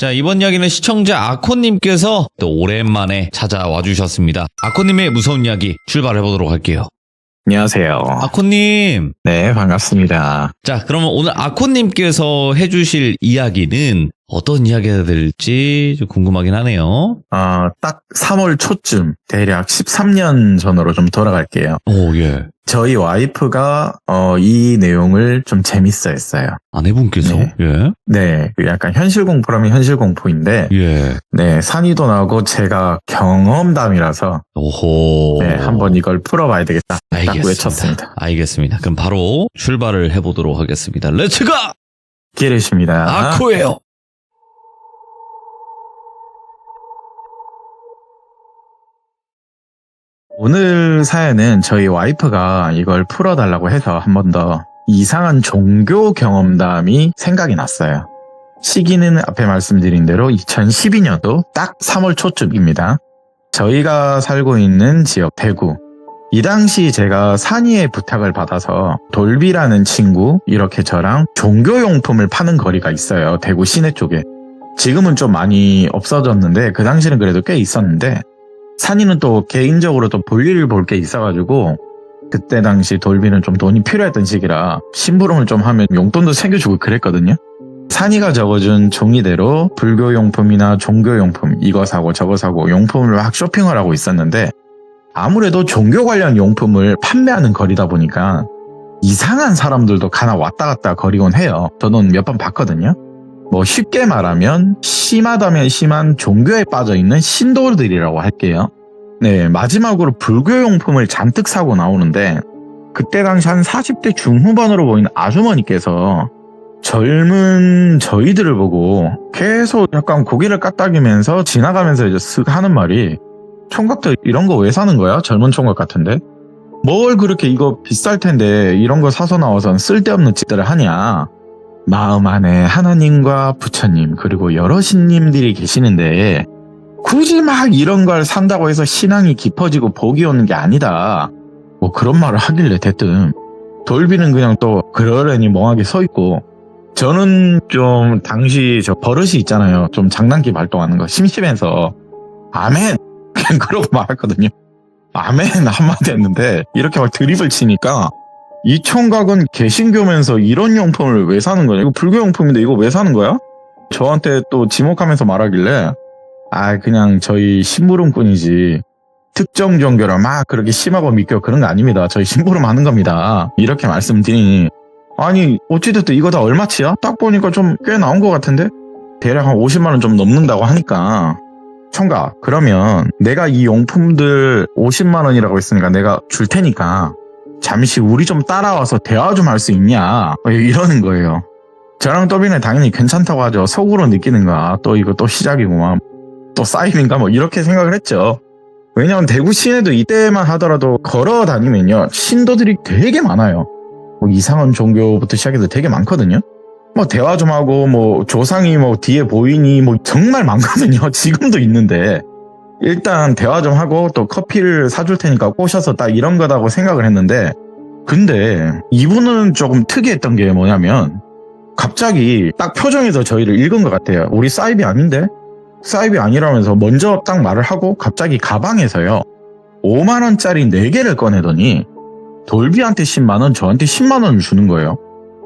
자, 이번 이야기는 시청자 아코님께서 또 오랜만에 찾아와 주셨습니다. 아코님의 무서운 이야기 출발해보도록 할게요. 안녕하세요. 아코님. 네, 반갑습니다. 자, 그러면 오늘 아코님께서 해주실 이야기는 어떤 이야기가 될지 좀 궁금하긴 하네요. 딱 3월 초쯤, 대략 13년 전으로 좀 돌아갈게요. 오, 예. 저희 와이프가 이 내용을 좀 재밌어 했어요. 아내분께서? 네. 예. 네, 약간 현실 공포라면 현실 공포인데, 예. 네, 산이도 나고 제가 경험담이라서, 오호. 네, 한번 이걸 풀어봐야 되겠다. 딱 외쳤습니다. 알겠습니다. 그럼 바로 출발을 해보도록 하겠습니다. 렛츠가! 기르십니다. 아코예요. 오늘 사연은 저희 와이프가 이걸 풀어달라고 해서 한 번 더 이상한 종교 경험담이 생각이 났어요. 시기는 앞에 말씀드린 대로 2012년도 딱 3월 초쯤입니다. 저희가 살고 있는 지역 대구. 이 당시 제가 산이의 부탁을 받아서 돌비라는 친구, 이렇게 저랑 종교용품을 파는 거리가 있어요. 대구 시내 쪽에. 지금은 좀 많이 없어졌는데 그 당시는 그래도 꽤 있었는데 산이는 또 개인적으로 또 볼일을 볼 게 있어가지고 그때 당시 돌비는 좀 돈이 필요했던 시기라 심부름을 좀 하면 용돈도 챙겨주고 그랬거든요. 산이가 적어준 종이대로 불교용품이나 종교용품 이거 사고 저거 사고 용품을 막 쇼핑을 하고 있었는데 아무래도 종교 관련 용품을 판매하는 거리다 보니까 이상한 사람들도 가나 왔다 갔다 거리곤 해요. 저는 몇 번 봤거든요. 뭐 쉽게 말하면 심하다면 심한 종교에 빠져있는 신도들이라고 할게요. 네, 마지막으로 불교용품을 잔뜩 사고 나오는데 그때 당시 한 40대 중후반으로 보이는 아주머니께서 젊은 저희들을 보고 계속 약간 고개를 까딱이면서 지나가면서 이제 쓱 하는 말이 총각들 이런 거 왜 사는 거야? 젊은 총각 같은데? 뭘 그렇게 이거 비쌀 텐데 이런 거 사서 나와선 쓸데없는 짓들을 하냐? 마음 안에 하나님과 부처님 그리고 여러 신님들이 계시는데 굳이 막 이런 걸 산다고 해서 신앙이 깊어지고 복이 오는 게 아니다. 뭐 그런 말을 하길래 대뜸 돌비는 그냥 또 그러려니 멍하게 서 있고 저는 좀 당시 저 버릇이 있잖아요. 좀 장난기 발동하는 거 심심해서 아멘 그냥 그러고 말았거든요. 아멘 한마디 했는데 이렇게 막 드립을 치니까 이 총각은 개신교면서 이런 용품을 왜 사는 거냐? 이거 불교용품인데 이거 왜 사는 거야? 저한테 또 지목하면서 말하길래 그냥 저희 심부름꾼이지 특정 종교라 막 그렇게 심하고 믿고 그런 거 아닙니다. 저희 심부름 하는 겁니다. 이렇게 말씀드리니 아니 어찌됐든 이거 다 얼마치야? 딱 보니까 좀 꽤 나온 것 같은데? 대략 한 50만 원 좀 넘는다고 하니까 총각 그러면 내가 이 용품들 50만 원이라고 했으니까 내가 줄 테니까 잠시 우리 좀 따라와서 대화 좀 할 수 있냐 이러는 거예요. 저랑 또비는 당연히 괜찮다고 하죠. 속으로 느끼는가 또 이거 또 시작이구만 또 사인인가 뭐 이렇게 생각을 했죠. 왜냐면 대구 시내도 이때만 하더라도 걸어 다니면요 신도들이 되게 많아요. 뭐 이상한 종교부터 시작해서 되게 많거든요. 뭐 대화 좀 하고 뭐 조상이 뭐 뒤에 보이니 뭐 정말 많거든요. 지금도 있는데 일단 대화 좀 하고 또 커피를 사줄 테니까 꼬셔서 딱 이런 거다고 생각을 했는데 근데 이분은 조금 특이했던 게 뭐냐면 갑자기 딱 표정에서 저희를 읽은 것 같아요. 우리 사입이 아닌데? 사입이 아니라면서 먼저 딱 말을 하고 갑자기 가방에서요 5만 원짜리 4개를 꺼내더니 돌비한테 10만 원 저한테 10만 원을 주는 거예요.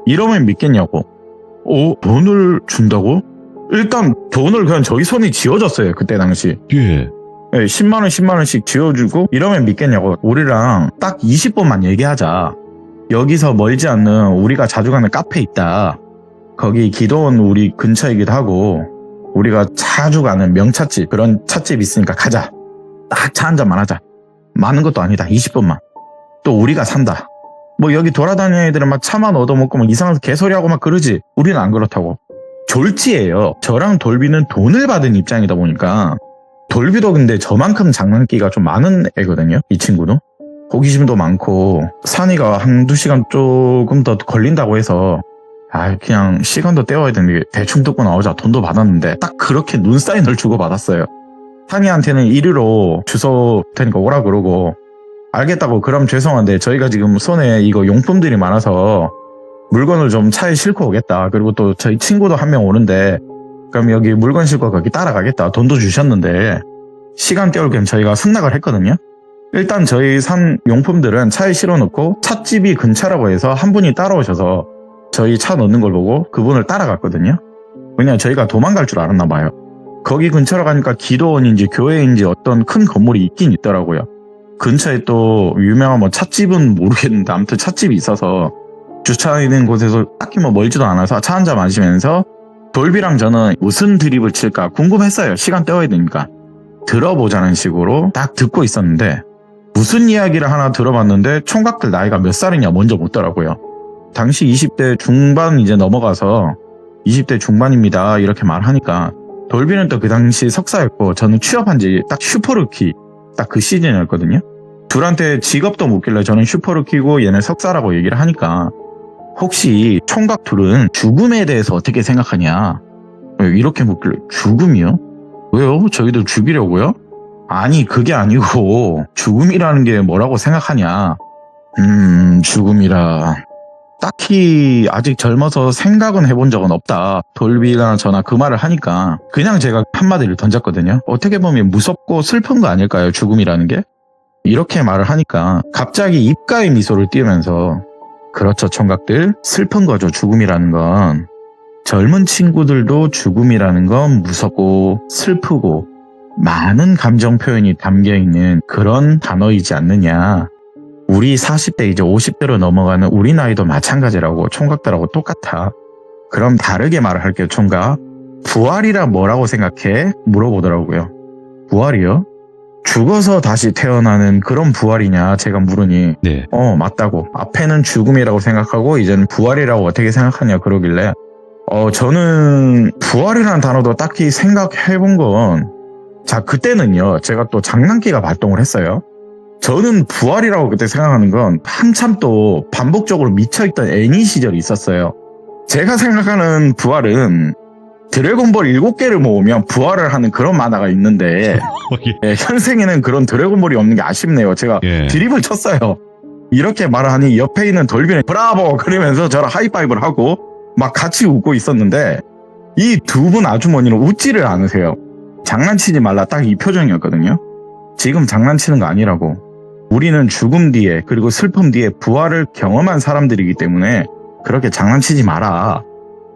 이러면 믿겠냐고. 돈을 준다고? 일단 돈을 그냥 저희 손에 쥐어줬어요. 그때 당시. 예. 네, 10만 원씩 쥐어주고 이러면 믿겠냐고. 우리랑 딱 20분만 얘기하자. 여기서 멀지 않는 우리가 자주 가는 카페 있다. 거기 기도원 우리 근처이기도 하고 우리가 자주 가는 명찻집 그런 찻집 있으니까 가자. 딱 차 한 잔만 하자. 많은 것도 아니다. 20분만. 또 우리가 산다. 뭐 여기 돌아다니는 애들은 막 차만 얻어먹고 막 이상한 개소리하고 막 그러지. 우리는 안 그렇다고. 졸지예요. 저랑 돌비는 돈을 받은 입장이다 보니까 돌비도 근데 저만큼 장난기가 좀 많은 애거든요. 이 친구도. 호기심도 많고 산이가 한두 시간 조금 더 걸린다고 해서 그냥 시간도 때워야 되는데 대충 듣고 나오자 돈도 받았는데 딱 그렇게 눈사인을 주고 받았어요. 산이한테는 이리로 주소 테니까 오라 그러고 알겠다고 그럼 죄송한데 저희가 지금 손에 이거 용품들이 많아서 물건을 좀 차에 싣고 오겠다. 그리고 또 저희 친구도 한 명 오는데 그럼 여기 물건 싣고 거기 따라가겠다. 돈도 주셨는데 시간 때울 겸 저희가 승낙을 했거든요. 일단 저희 산 용품들은 차에 실어놓고 찻집이 근처라고 해서 한 분이 따라오셔서 저희 차 넣는 걸 보고 그분을 따라갔거든요. 왜냐면 저희가 도망갈 줄 알았나 봐요. 거기 근처로 가니까 기도원인지 교회인지 어떤 큰 건물이 있긴 있더라고요. 근처에 또 유명한 뭐 찻집은 모르겠는데 아무튼 찻집이 있어서 주차있는 곳에서 딱히 뭐 멀지도 않아서 차 한잔 마시면서 돌비랑 저는 무슨 드립을 칠까 궁금했어요. 시간 때워야 되니까. 들어보자는 식으로 딱 듣고 있었는데 무슨 이야기를 하나 들어봤는데 총각들 나이가 몇 살이냐 먼저 묻더라고요. 당시 20대 중반 이제 넘어가서 20대 중반입니다 이렇게 말하니까 돌비는 또 그 당시 석사였고 저는 취업한 지 딱 슈퍼루키 딱 그 시즌이었거든요. 둘한테 직업도 묻길래 저는 슈퍼루키고 얘는 석사라고 얘기를 하니까 혹시 총각 둘은 죽음에 대해서 어떻게 생각하냐 이렇게 묻길래 죽음이요? 왜요? 저희들 죽이려고요? 아니 그게 아니고 죽음이라는 게 뭐라고 생각하냐. 죽음이라 딱히 아직 젊어서 생각은 해본 적은 없다. 돌비나 저나 그 말을 하니까 그냥 제가 한마디를 던졌거든요. 어떻게 보면 무섭고 슬픈 거 아닐까요? 죽음이라는 게? 이렇게 말을 하니까 갑자기 입가에 미소를 띄우면서 그렇죠 총각들 슬픈 거죠. 죽음이라는 건 젊은 친구들도 죽음이라는 건 무섭고 슬프고 많은 감정 표현이 담겨있는 그런 단어이지 않느냐. 우리 40대 이제 50대로 넘어가는 우리 나이도 마찬가지라고 총각들하고 똑같아. 그럼 다르게 말을 할게요. 총각. 부활이라 뭐라고 생각해? 물어보더라고요. 부활이요? 죽어서 다시 태어나는 그런 부활이냐 제가 물으니 네. 맞다고. 앞에는 죽음이라고 생각하고 이제는 부활이라고 어떻게 생각하냐 그러길래 저는 부활이라는 단어도 딱히 생각해본 건 자 그때는요 제가 또 장난기가 발동을 했어요. 저는 부활이라고 그때 생각하는 건 한참 또 반복적으로 미쳐있던 애니 시절이 있었어요. 제가 생각하는 부활은 드래곤볼 7개를 모으면 부활을 하는 그런 만화가 있는데 예, 현생에는 그런 드래곤볼이 없는 게 아쉽네요. 제가 드립을 쳤어요. 이렇게 말을 하니 옆에 있는 돌비는 브라보 그러면서 저랑 하이파이브를 하고 막 같이 웃고 있었는데 이 두 분 아주머니는 웃지를 않으세요. 장난치지 말라 딱 이 표정이었거든요. 지금 장난치는 거 아니라고. 우리는 죽음 뒤에 그리고 슬픔 뒤에 부활을 경험한 사람들이기 때문에 그렇게 장난치지 마라.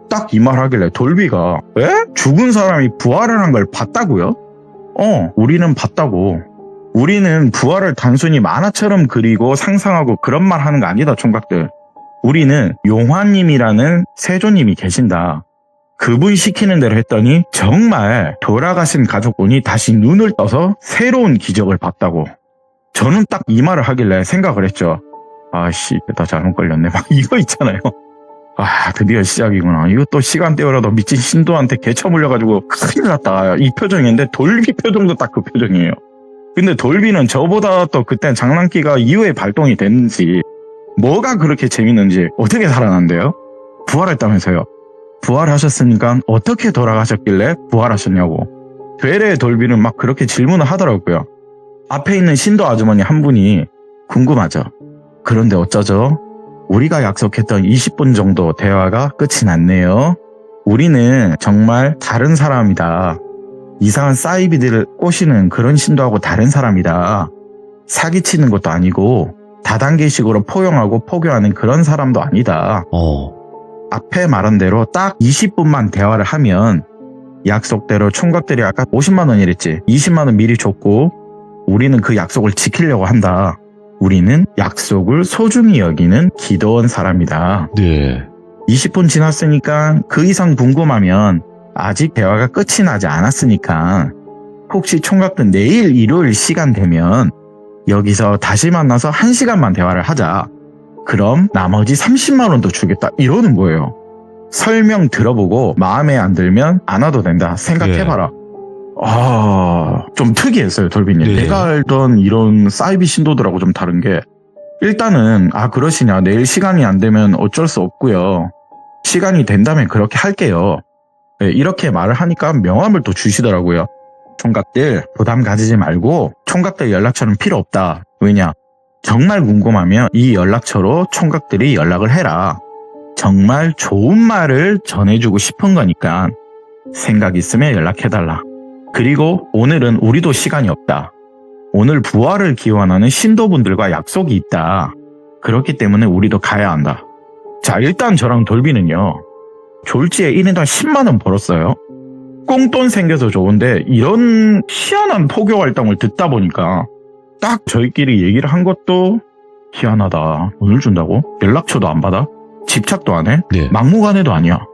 딱 이 말 하길래 돌비가 에? 죽은 사람이 부활을 한 걸 봤다고요? 우리는 봤다고. 우리는 부활을 단순히 만화처럼 그리고 상상하고 그런 말 하는 거 아니다 총각들. 우리는 용화님이라는 세조님이 계신다. 그분 시키는 대로 했더니 정말 돌아가신 가족분이 다시 눈을 떠서 새로운 기적을 봤다고. 저는 딱 이 말을 하길래 생각을 했죠. 아씨 나 잘못 걸렸네 막 이거 있잖아요. 드디어 시작이구나. 이거 또 시간 때우라도 미친 신도한테 개쳐 물려가지고 큰일 났다 이 표정인데 돌비 표정도 딱 그 표정이에요. 근데 돌비는 저보다 또 그땐 장난기가 이후에 발동이 됐는지 뭐가 그렇게 재밌는지 어떻게 살아난대요? 부활했다면서요. 부활하셨으니까 어떻게 돌아가셨길래 부활하셨냐고. 되레 돌비는 막 그렇게 질문을 하더라고요. 앞에 있는 신도 아주머니 한 분이 궁금하죠. 그런데 어쩌죠? 우리가 약속했던 20분 정도 대화가 끝이 났네요. 우리는 정말 다른 사람이다. 이상한 사이비들을 꼬시는 그런 신도하고 다른 사람이다. 사기치는 것도 아니고 다단계식으로 포용하고 포교하는 그런 사람도 아니다. 앞에 말한 대로 딱 20분만 대화를 하면 약속대로 총각들이 아까 50만 원이랬지. 20만 원 미리 줬고 우리는 그 약속을 지키려고 한다. 우리는 약속을 소중히 여기는 기도원 사람이다. 네. 20분 지났으니까 그 이상 궁금하면 아직 대화가 끝이 나지 않았으니까 혹시 총각들 내일 일요일 시간 되면 여기서 다시 만나서 1시간만 대화를 하자. 그럼 나머지 30만 원도 주겠다. 이러는 거예요. 설명 들어보고 마음에 안 들면 안 와도 된다. 생각해봐라. 좀 특이했어요, 돌비님. 네. 내가 알던 이런 사이비 신도들하고 좀 다른 게 일단은 그러시냐. 내일 시간이 안 되면 어쩔 수 없고요. 시간이 된다면 그렇게 할게요. 네, 이렇게 말을 하니까 명함을 또 주시더라고요. 총각들 부담 가지지 말고 총각들 연락처는 필요 없다. 왜냐? 정말 궁금하면 이 연락처로 총각들이 연락을 해라. 정말 좋은 말을 전해주고 싶은 거니까 생각 있으면 연락해달라. 그리고 오늘은 우리도 시간이 없다. 오늘 부활을 기원하는 신도분들과 약속이 있다. 그렇기 때문에 우리도 가야 한다. 자, 일단 저랑 돌비는요. 졸지에 1인당 10만 원 벌었어요. 꽁돈 생겨서 좋은데 이런 희한한 포교 활동을 듣다 보니까 딱 저희끼리 얘기를 한 것도 희한하다. 돈을 준다고? 연락처도 안 받아? 집착도 안 해? 네. 막무가내도 아니야.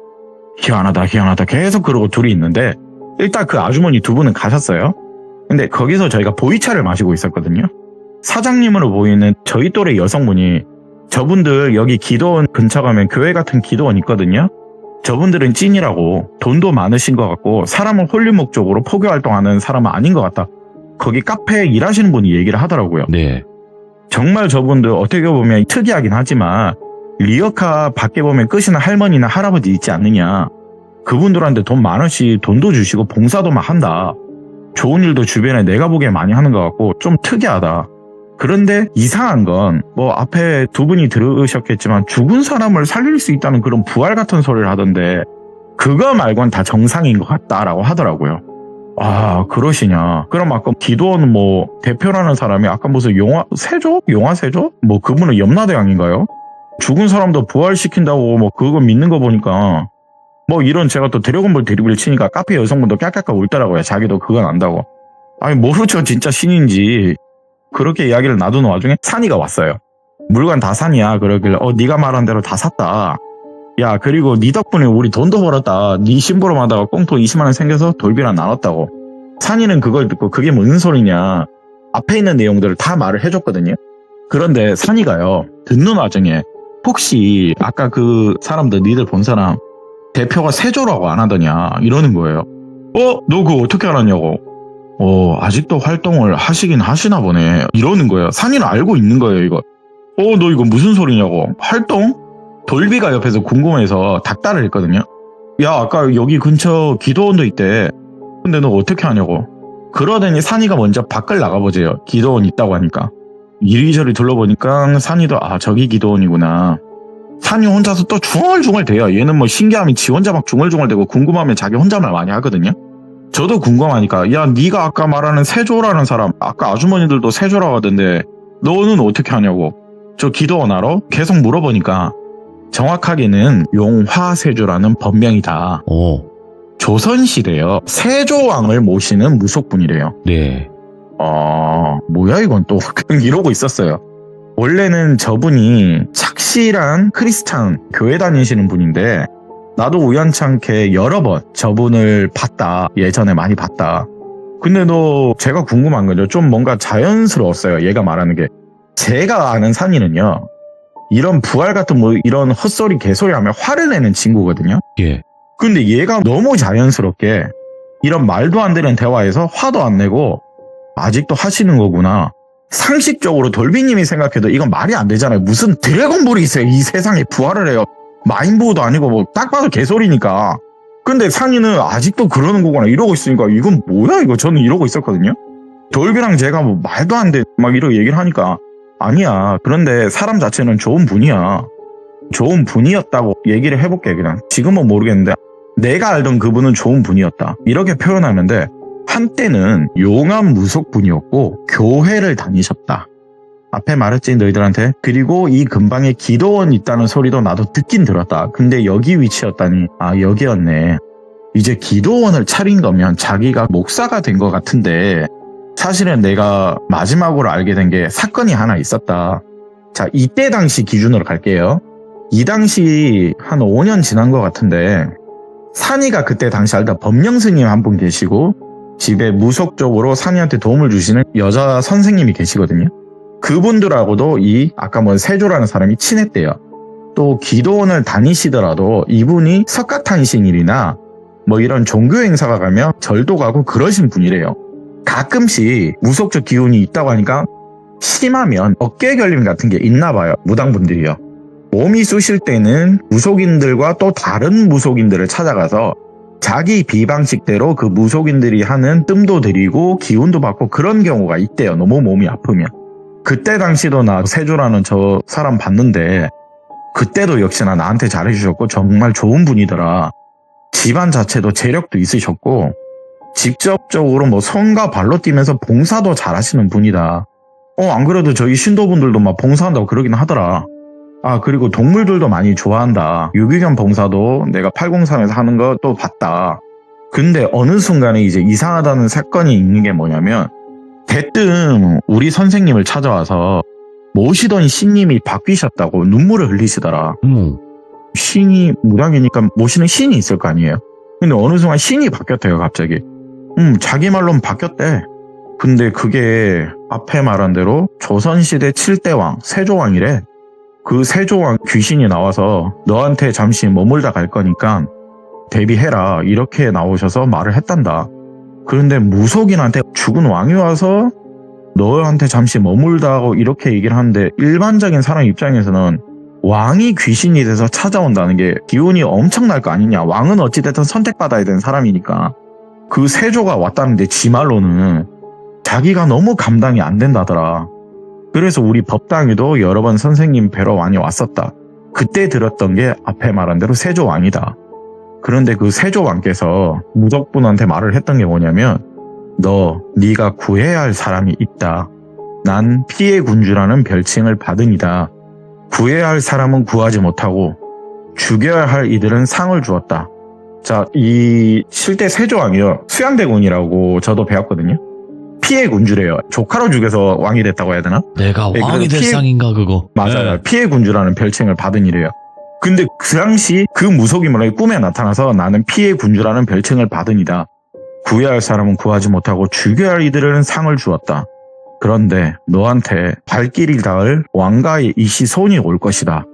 희한하다 계속 그러고 둘이 있는데 일단 그 아주머니 두 분은 가셨어요. 근데 거기서 저희가 보이차를 마시고 있었거든요. 사장님으로 보이는 저희 또래 여성분이 저분들 여기 기도원 근처 가면 교회 같은 기도원 있거든요. 저분들은 찐이라고 돈도 많으신 것 같고 사람을 홀릴 목적으로 포교 활동하는 사람은 아닌 것 같다. 거기 카페에 일하시는 분이 얘기를 하더라고요. 네. 정말 저분들 어떻게 보면 특이하긴 하지만 리어카 밖에 보면 끄시는 할머니나 할아버지 있지 않느냐. 그분들한테 돈 많으시 돈도 주시고 봉사도 막 한다. 좋은 일도 주변에 내가 보기에 많이 하는 것 같고 좀 특이하다. 그런데 이상한 건 뭐 앞에 두 분이 들으셨겠지만 죽은 사람을 살릴 수 있다는 그런 부활 같은 소리를 하던데 그거 말고는 다 정상인 것 같다라고 하더라고요. 아, 그러시냐. 그럼 아까 기도원 뭐 대표라는 사람이 아까 무슨 세조? 용화세조? 뭐 그분은 염라대왕인가요? 죽은 사람도 부활시킨다고 뭐 그거 믿는 거 보니까 뭐 이런 제가 또 드래곤볼 드리블 치니까 카페 여성분도 깍깍깍 울더라고요. 자기도 그건 안다고. 아니 모르죠. 진짜 신인지. 그렇게 이야기를 놔두는 와중에 산이가 왔어요. 물건 다 산이야. 그러길래 네가 말한 대로 다 샀다. 야, 그리고 네 덕분에 우리 돈도 벌었다. 네 심부름 하다가 꽁돈 20만 원 생겨서 돌비랑 나눴다고. 산이는 그걸 듣고 그게 무슨 소리냐. 앞에 있는 내용들을 다 말을 해줬거든요. 그런데 산이가요. 듣는 와중에 혹시 아까 그 사람들 니들 본 사람 대표가 세조라고 안 하더냐 이러는 거예요. 너 그거 어떻게 알았냐고. 아직도 활동을 하시긴 하시나 보네. 이러는 거예요. 산이는 알고 있는 거예요, 이거. 너 이거 무슨 소리냐고. 활동? 돌비가 옆에서 궁금해서 닥달을 했거든요. 야, 아까 여기 근처 기도원도 있대. 근데 너 어떻게 하냐고. 그러더니 산이가 먼저 밖을 나가보재요. 기도원 있다고 하니까. 이리저리 둘러보니까 산이도 저기 기도원이구나. 산이 혼자서 또 중얼중얼 대요. 얘는 뭐 신기하면 지 혼자 막 중얼중얼대고 궁금하면 자기 혼자말 많이 하거든요. 저도 궁금하니까 야, 네가 아까 말하는 세조라는 사람 아까 아주머니들도 세조라고 하던데 너는 어떻게 하냐고. 저 기도원 알아? 계속 물어보니까 정확하게는 용화세조라는 법명이다. 조선시대요. 세조왕을 모시는 무속분이래요. 네. 뭐야 이건 또 이러고 있었어요. 원래는 저분이 착실한 크리스찬 교회 다니시는 분인데 나도 우연찮게 여러 번 저분을 봤다. 예전에 많이 봤다. 근데 제가 궁금한 거죠. 좀 뭔가 자연스러웠어요. 얘가 말하는 게. 제가 아는 산이는요. 이런 부활 같은 뭐 이런 헛소리 개소리 하면 화를 내는 친구거든요. 예. 근데 얘가 너무 자연스럽게 이런 말도 안 되는 대화에서 화도 안 내고 아직도 하시는 거구나. 상식적으로 돌비님이 생각해도 이건 말이 안 되잖아요. 무슨 드래곤볼이 있어요. 이 세상에 부활을 해요. 마인보우도 아니고 뭐 딱 봐도 개소리니까. 근데 상이는 아직도 그러는 거구나 이러고 있으니까 이건 뭐야 이거. 저는 이러고 있었거든요. 돌비랑 제가 뭐 말도 안 돼 막 이러고 얘기를 하니까 아니야. 그런데 사람 자체는 좋은 분이야. 좋은 분이었다고 얘기를 해볼게 그냥. 지금은 모르겠는데 내가 알던 그분은 좋은 분이었다. 이렇게 표현하면 돼. 한때는 용암 무속분이었고 교회를 다니셨다. 앞에 말했지 너희들한테. 그리고 이 근방에 기도원 있다는 소리도 나도 듣긴 들었다. 근데 여기 위치였다니 여기였네. 이제 기도원을 차린 거면 자기가 목사가 된 것 같은데 사실은 내가 마지막으로 알게 된 게 사건이 하나 있었다. 자, 이때 당시 기준으로 갈게요. 이 당시 한 5년 지난 것 같은데 산이가 그때 당시 알던 법령 스님 한 분 계시고 집에 무속적으로 산이한테 도움을 주시는 여자 선생님이 계시거든요. 그분들하고도 아까 뭐 세조라는 사람이 친했대요. 또 기도원을 다니시더라도 이분이 석가탄신일이나 뭐 이런 종교 행사가 가면 절도 가고 그러신 분이래요. 가끔씩 무속적 기운이 있다고 하니까 심하면 어깨 결림 같은 게 있나 봐요. 무당분들이요. 몸이 쑤실 때는 무속인들과 또 다른 무속인들을 찾아가서 자기 비방식대로 그 무속인들이 하는 뜸도 들이고 기운도 받고 그런 경우가 있대요. 너무 몸이 아프면. 그때 당시도 나 세조라는 저 사람 봤는데 그때도 역시나 나한테 잘해주셨고 정말 좋은 분이더라. 집안 자체도 재력도 있으셨고 직접적으로 뭐 손과 발로 뛰면서 봉사도 잘하시는 분이다. 안 그래도 저희 신도분들도 막 봉사한다고 그러긴 하더라. 그리고 동물들도 많이 좋아한다. 유기견 봉사도 내가 803에서 하는 거 또 봤다. 근데 어느 순간에 이제 이상하다는 사건이 있는 게 뭐냐면 대뜸 우리 선생님을 찾아와서 모시던 신님이 바뀌셨다고 눈물을 흘리시더라. 신이 무당이니까 모시는 신이 있을 거 아니에요. 근데 어느 순간 신이 바뀌었대요 갑자기. 자기 말로는 바뀌었대. 근데 그게 앞에 말한 대로 조선시대 7대 왕 세조왕이래. 그 세조왕 귀신이 나와서 너한테 잠시 머물다 갈 거니까 대비해라 이렇게 나오셔서 말을 했단다. 그런데 무속인한테 죽은 왕이 와서 너한테 잠시 머물다 하고 이렇게 얘기를 하는데 일반적인 사람 입장에서는 왕이 귀신이 돼서 찾아온다는 게 기운이 엄청날 거 아니냐. 왕은 어찌됐든 선택받아야 되는 사람이니까. 그 세조가 왔다는데 지 말로는 자기가 너무 감당이 안 된다더라. 그래서 우리 법당에도 여러 번 선생님 뵈러 많이 왔었다. 그때 들었던 게 앞에 말한 대로 세조왕이다. 그런데 그 세조왕께서 무적분한테 말을 했던 게 뭐냐면 네가 구해야 할 사람이 있다. 난 피해 군주라는 별칭을 받으니다. 구해야 할 사람은 구하지 못하고 죽여야 할 이들은 상을 주었다. 자, 이 실제 세조왕이요. 수양대군이라고 저도 배웠거든요. 피해 군주래요. 조카로 죽여서 왕이 됐다고 해야 되나? 내가 왕이 될 상인가 그거. 맞아요. 네. 피해 군주라는 별칭을 받은 이래요. 근데 그 당시 그 무속인물이 꿈에 나타나서 나는 피해 군주라는 별칭을 받으니다. 구해야 할 사람은 구하지 못하고 죽여야 할 이들은 상을 주었다. 그런데 너한테 발길이 닿을 왕가의 이시손이 올 것이다.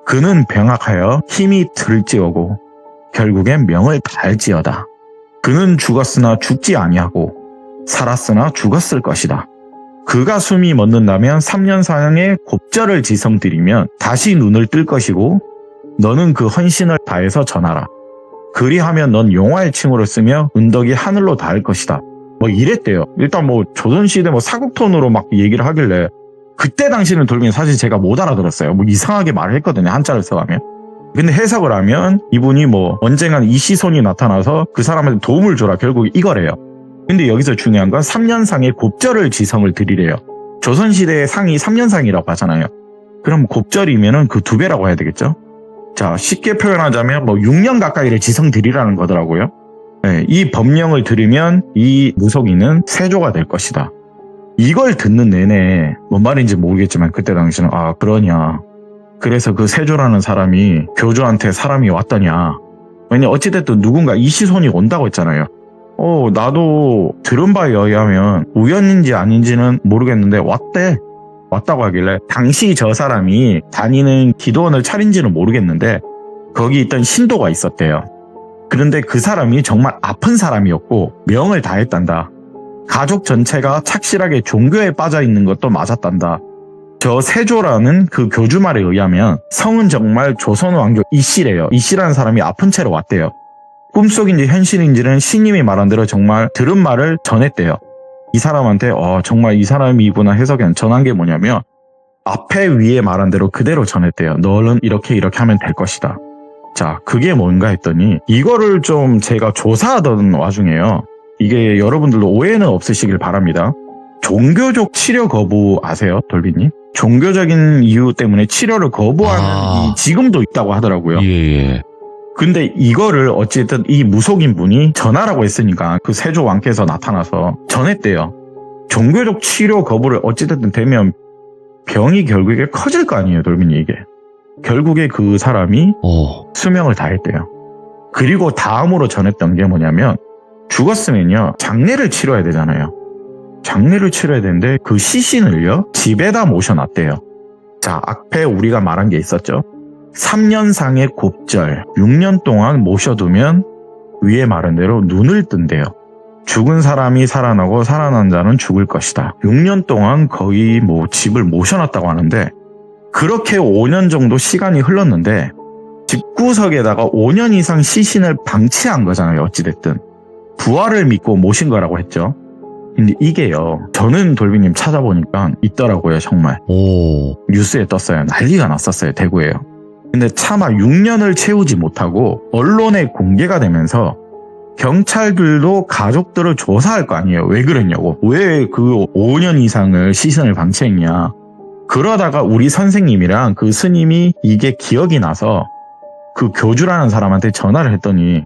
그는 병학하여 힘이 들지어고 결국엔 명을 다할지어다. 그는 죽었으나 죽지 아니하고 살았으나 죽었을 것이다. 그가 숨이 멎는다면 3년 사형의 곱절을 지성드리면 다시 눈을 뜰 것이고 너는 그 헌신을 다해서 전하라. 그리하면 넌 용화의 칭호를 쓰며 은덕이 하늘로 닿을 것이다. 뭐 이랬대요. 일단 뭐 조선시대 뭐 사국톤으로 막 얘기를 하길래 그때 당시는 돌면 사실 제가 못 알아들었어요. 뭐 이상하게 말을 했거든요. 한자를 써가면. 근데 해석을 하면 이분이 뭐 언젠간 이시손이 나타나서 그 사람한테 도움을 줘라. 결국 이거래요. 근데 여기서 중요한 건 3년상의 곱절을 지성을 드리래요. 조선시대의 상이 3년상이라고 하잖아요. 그럼 곱절이면은 그 2배라고 해야 되겠죠? 자, 쉽게 표현하자면 뭐 6년 가까이를 지성 드리라는 거더라고요. 네, 이 법령을 들으면 이 무속인은 세조가 될 것이다. 이걸 듣는 내내 뭔 말인지 모르겠지만 그때 당시는 그러냐. 그래서 그 세조라는 사람이 교주한테 사람이 왔더냐. 왜냐 어찌됐든 누군가 이시손이 온다고 했잖아요. 나도 들은 바에 의하면 우연인지 아닌지는 모르겠는데 왔다고 하길래 당시 저 사람이 다니는 기도원을 차린지는 모르겠는데 거기 있던 신도가 있었대요. 그런데 그 사람이 정말 아픈 사람이었고 명을 다했단다. 가족 전체가 착실하게 종교에 빠져 있는 것도 맞았단다. 저 세조라는 그 교주 말에 의하면 성은 정말 조선 왕조 이씨래요. 이씨라는 사람이 아픈 채로 왔대요. 꿈속인지 현실인지는 신님이 말한 대로 정말 들은 말을 전했대요. 이 사람한테 정말 이 사람이구나 해석이 전한 게 뭐냐면 앞에 위에 말한 대로 그대로 전했대요. 너는 이렇게 하면 될 것이다. 자, 그게 뭔가 했더니 이거를 좀 제가 조사하던 와중에요. 이게 여러분들도 오해는 없으시길 바랍니다. 종교적 치료 거부 아세요, 돌비님? 종교적인 이유 때문에 치료를 거부하는 지금도 있다고 하더라고요. 예. 근데 이거를 어쨌든 이 무속인 분이 전하라고 했으니까 그 세조 왕께서 나타나서 전했대요. 종교적 치료 거부를 어찌됐든 되면 병이 결국에 커질 거 아니에요, 돌빈이 이게. 결국에 그 사람이 수명을 다했대요. 그리고 다음으로 전했던 게 뭐냐면 죽었으면요 장례를 치러야 되잖아요. 장례를 치러야 되는데 그 시신을요 집에다 모셔놨대요. 자, 앞에 우리가 말한 게 있었죠. 3년상의 곱절 6년 동안 모셔두면 위에 말한 대로 눈을 뜬대요. 죽은 사람이 살아나고 살아난 자는 죽을 것이다. 6년 동안 거의 뭐 집을 모셔놨다고 하는데 그렇게 5년 정도 시간이 흘렀는데 집구석에다가 5년 이상 시신을 방치한 거잖아요. 어찌됐든 부활을 믿고 모신 거라고 했죠. 근데 이게요 저는 돌비님 찾아보니까 있더라고요. 정말 뉴스에 떴어요. 난리가 났었어요. 대구에요. 근데 차마 6년을 채우지 못하고 언론에 공개가 되면서 경찰들도 가족들을 조사할 거 아니에요. 왜 그랬냐고. 왜 그 5년 이상을 시신을 방치했냐. 그러다가 우리 선생님이랑 그 스님이 이게 기억이 나서 그 교주라는 사람한테 전화를 했더니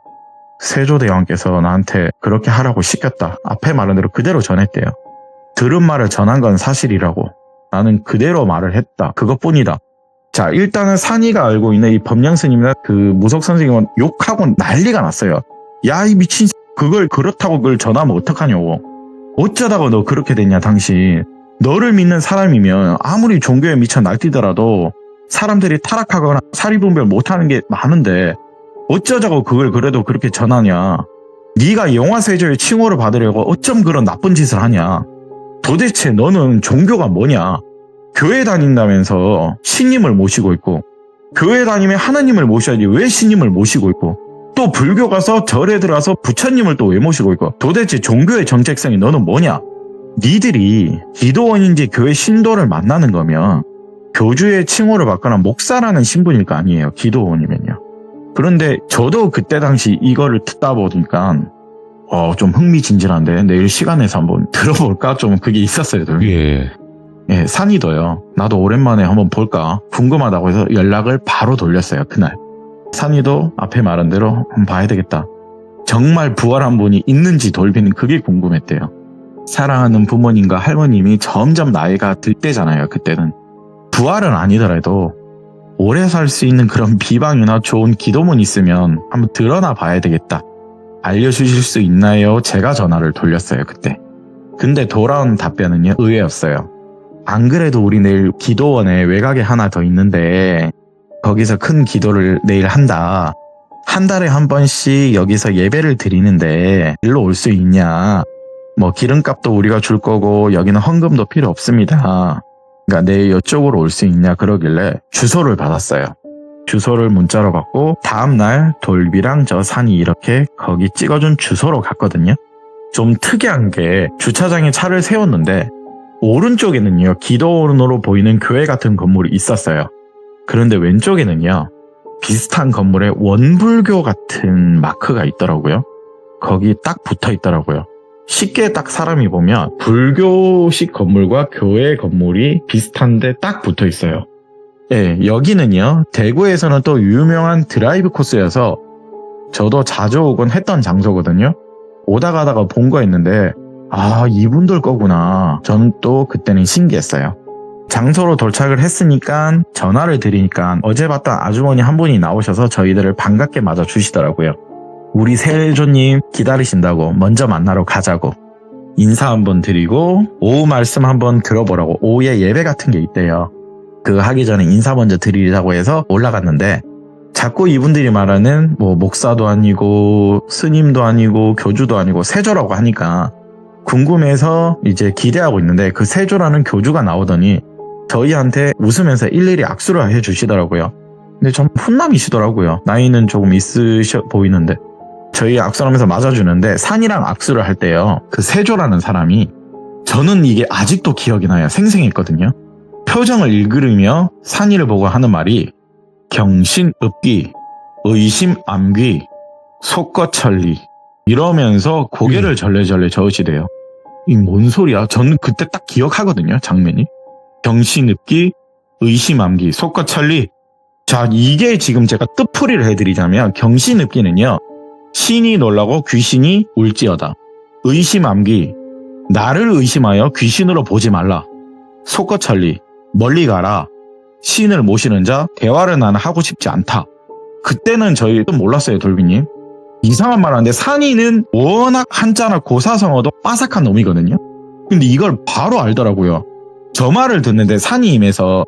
세조대왕께서 나한테 그렇게 하라고 시켰다. 앞에 말한 대로 그대로 전했대요. 들은 말을 전한 건 사실이라고. 나는 그대로 말을 했다. 그것뿐이다. 자, 일단은 산이가 알고 있는 이 법량 스님이나 그 무속 선생님은 욕하고 난리가 났어요. 야, 이 미친 그걸 그렇다고 그걸 전하면 어떡하냐고. 어쩌다가 너 그렇게 됐냐 당신. 너를 믿는 사람이면 아무리 종교에 미쳐 날뛰더라도 사람들이 타락하거나 사리분별 못하는 게 많은데 어쩌자고 그걸 그래도 그렇게 전하냐. 네가 영화세조의 칭호를 받으려고 어쩜 그런 나쁜 짓을 하냐. 도대체 너는 종교가 뭐냐. 교회 다닌다면서 신님을 모시고 있고 교회 다니면 하나님을 모셔야지 왜 신님을 모시고 있고 또 불교 가서 절에 들어가서 부처님을 또 왜 모시고 있고 도대체 종교의 정체성이 너는 뭐냐. 니들이 기도원인지 교회 신도를 만나는 거면 교주의 칭호를 받거나 목사라는 신분일 거 아니에요. 기도원이면요. 그런데 저도 그때 당시 이거를 듣다 보니까 좀 흥미진진한데 내일 시간 내서 한번 들어볼까? 좀 그게 있었어요. 예. 예, 산이도요. 나도 오랜만에 한번 볼까? 궁금하다고 해서 연락을 바로 돌렸어요. 그날. 산이도 앞에 말한 대로 한번 봐야 되겠다. 정말 부활한 분이 있는지 돌비는 그게 궁금했대요. 사랑하는 부모님과 할머님이 점점 나이가 들 때잖아요. 그때는. 부활은 아니더라도 오래 살 수 있는 그런 비방이나 좋은 기도문 있으면 한번 드러나 봐야 되겠다. 알려주실 수 있나요? 제가 전화를 돌렸어요. 그때. 근데 돌아온 답변은요. 의외였어요. 안 그래도 우리 내일 기도원에 외곽에 하나 더 있는데 거기서 큰 기도를 내일 한다. 한 달에 한 번씩 여기서 예배를 드리는데 일로 올 수 있냐. 뭐 기름값도 우리가 줄 거고 여기는 헌금도 필요 없습니다. 그러니까 내일 이쪽으로 올 수 있냐 그러길래 주소를 받았어요. 주소를 문자로 받고 다음날 돌비랑 저 산이 이렇게 거기 찍어준 주소로 갔거든요. 좀 특이한 게 주차장에 차를 세웠는데 오른쪽에는요 기도원으로 보이는 교회 같은 건물이 있었어요. 그런데 왼쪽에는요 비슷한 건물에 원불교 같은 마크가 있더라고요. 거기 딱 붙어 있더라고요. 쉽게 딱 사람이 보면 불교식 건물과 교회 건물이 비슷한데 딱 붙어 있어요. 예, 여기는요 대구에서는 또 유명한 드라이브 코스여서 저도 자주 오곤 했던 장소거든요. 오다 가다가 본 거였는데 아 이분들 거구나. 저는 또 그때는 신기했어요. 장소로 도착을 했으니까 전화를 드리니까 어제 봤던 아주머니 한 분이 나오셔서 저희들을 반갑게 맞아주시더라고요. 우리 세조님 기다리신다고 먼저 만나러 가자고 인사 한번 드리고 오후 말씀 한번 들어보라고 오후에 예배 같은 게 있대요. 그거 하기 전에 인사 먼저 드리자고 해서 올라갔는데 자꾸 이분들이 말하는 뭐 목사도 아니고 스님도 아니고 교주도 아니고 세조라고 하니까 궁금해서 이제 기대하고 있는데 그 세조라는 교주가 나오더니 저희한테 웃으면서 일일이 악수를 해주시더라고요. 근데 좀 훈남이시더라고요. 나이는 조금 있으셔 보이는데 저희 악수하면서 맞아주는데 산이랑 악수를 할 때요. 그 세조라는 사람이 저는 이게 아직도 기억이 나요. 생생했거든요. 표정을 일그르며 산이를 보고 하는 말이 경신읍기, 의심암귀, 속거천리 이러면서 고개를 절레절레 저으시대요. 이 뭔 소리야? 저는 그때 딱 기억하거든요. 장면이. 경신읍기, 의심암귀, 속거천리. 자, 이게 지금 제가 뜻풀이를 해드리자면 경신읍기는요. 신이 놀라고 귀신이 울지어다. 의심암귀, 나를 의심하여 귀신으로 보지 말라. 속거천리, 멀리 가라. 신을 모시는 자 대화를 나는 하고 싶지 않다. 그때는 저희 몰랐어요. 돌비님. 이상한 말 하는데 산이는 워낙 한자나 고사성어도 빠삭한 놈이거든요. 근데 이걸 바로 알더라고요. 저 말을 듣는데 산이 임해서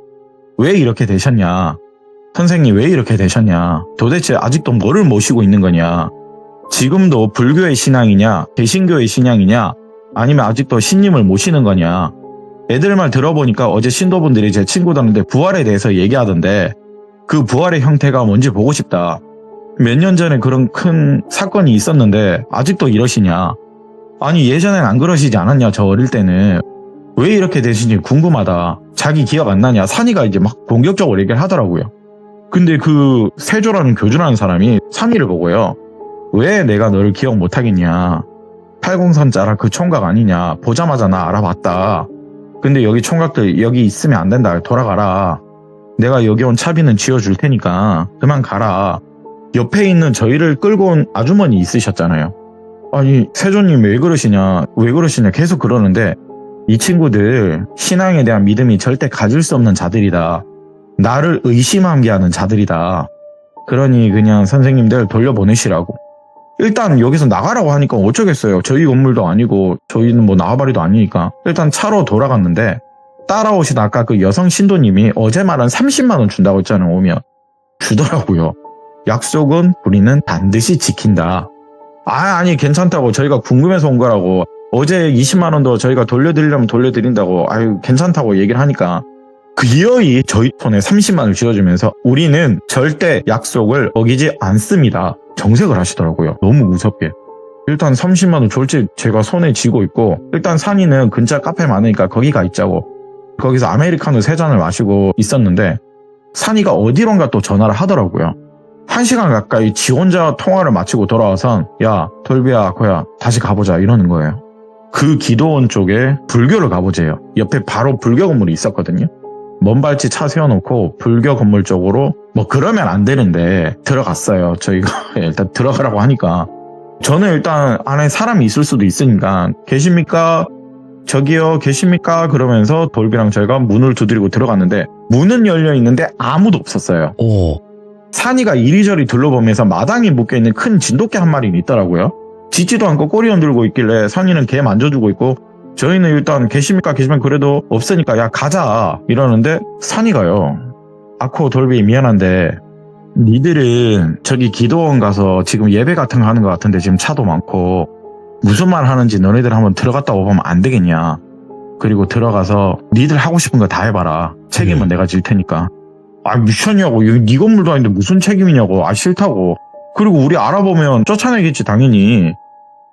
왜 이렇게 되셨냐. 선생님 왜 이렇게 되셨냐. 도대체 아직도 뭐를 모시고 있는 거냐. 지금도 불교의 신앙이냐 개신교의 신앙이냐 아니면 아직도 신님을 모시는 거냐. 애들 말 들어보니까 어제 신도분들이 제 친구들한테 부활에 대해서 얘기하던데 그 부활의 형태가 뭔지 보고 싶다. 몇 년 전에 그런 큰 사건이 있었는데 아직도 이러시냐. 아니 예전엔 안 그러시지 않았냐. 저 어릴 때는. 왜 이렇게 되시는지 궁금하다. 자기 기억 안 나냐. 산이가 이제 막 공격적으로 얘기를 하더라고요. 근데 그 세조라는 교주라는 사람이 산이를 보고요. 왜 내가 너를 기억 못하겠냐. 803자라 그 총각 아니냐. 보자마자 나 알아봤다. 근데 여기 총각들 여기 있으면 안 된다. 돌아가라. 내가 여기 온 차비는 지어줄 테니까 그만 가라. 옆에 있는 저희를 끌고 온 아주머니 있으셨잖아요. 아니 세조님 왜 그러시냐 계속 그러는데 이 친구들 신앙에 대한 믿음이 절대 가질 수 없는 자들이다. 나를 의심하게 하는 자들이다. 그러니 그냥 선생님들 돌려보내시라고. 일단 여기서 나가라고 하니까 어쩌겠어요. 저희 건물도 아니고 저희는 뭐 나와바리도 아니니까 일단 차로 돌아갔는데 따라오신 아까 그 여성 신도님이 어제 말한 30만 원 준다고 했잖아요. 오면 주더라고요. 약속은 우리는 반드시 지킨다. 아니 괜찮다고. 저희가 궁금해서 온 거라고. 어제 20만 원도 저희가 돌려드리려면 돌려드린다고. 아유 괜찮다고 얘기를 하니까 기어이 저희 폰에 30만 원을 쥐어주면서 우리는 절대 약속을 어기지 않습니다. 정색을 하시더라고요. 너무 무섭게. 일단 30만 원 졸지 제가 손에 쥐고 있고 일단 산이는 근처 카페 많으니까 거기 가 있자고. 거기서 아메리카노 3잔을 마시고 있었는데 산이가 어디론가 또 전화를 하더라고요. 1시간 가까이 지 혼자 통화를 마치고 돌아와선 야 돌비야 아코야 다시 가보자 이러는 거예요. 그 기도원 쪽에 불교를 가보재요. 옆에 바로 불교 건물이 있었거든요. 먼발치 차 세워놓고 불교 건물 쪽으로 뭐 그러면 안 되는데 들어갔어요. 저희가 일단 들어가라고 하니까 저는 일단 안에 사람이 있을 수도 있으니까 계십니까? 저기요 계십니까? 그러면서 돌비랑 저희가 문을 두드리고 들어갔는데 문은 열려 있는데 아무도 없었어요. 오. 산이가 이리저리 둘러보면서 마당에 묶여있는 큰 진돗개 한 마리는 있더라고요. 짖지도 않고 꼬리 흔들고 있길래 산이는 개 만져주고 있고 저희는 일단 계십니까? 계시면 그래도 없으니까 야 가자 이러는데 산이가요. 아코 돌비 미안한데 니들은 저기 기도원 가서 지금 예배 같은 거 하는 것 같은데 지금 차도 많고 무슨 말 하는지 너네들 한번 들어갔다 오면 안 되겠냐. 그리고 들어가서 니들 하고 싶은 거 다 해봐라. 책임은 내가 질 테니까. 아 미쳤냐고. 여기 네 건물도 아닌데 무슨 책임이냐고. 아 싫다고. 그리고 우리 알아보면 쫓아내겠지 당연히.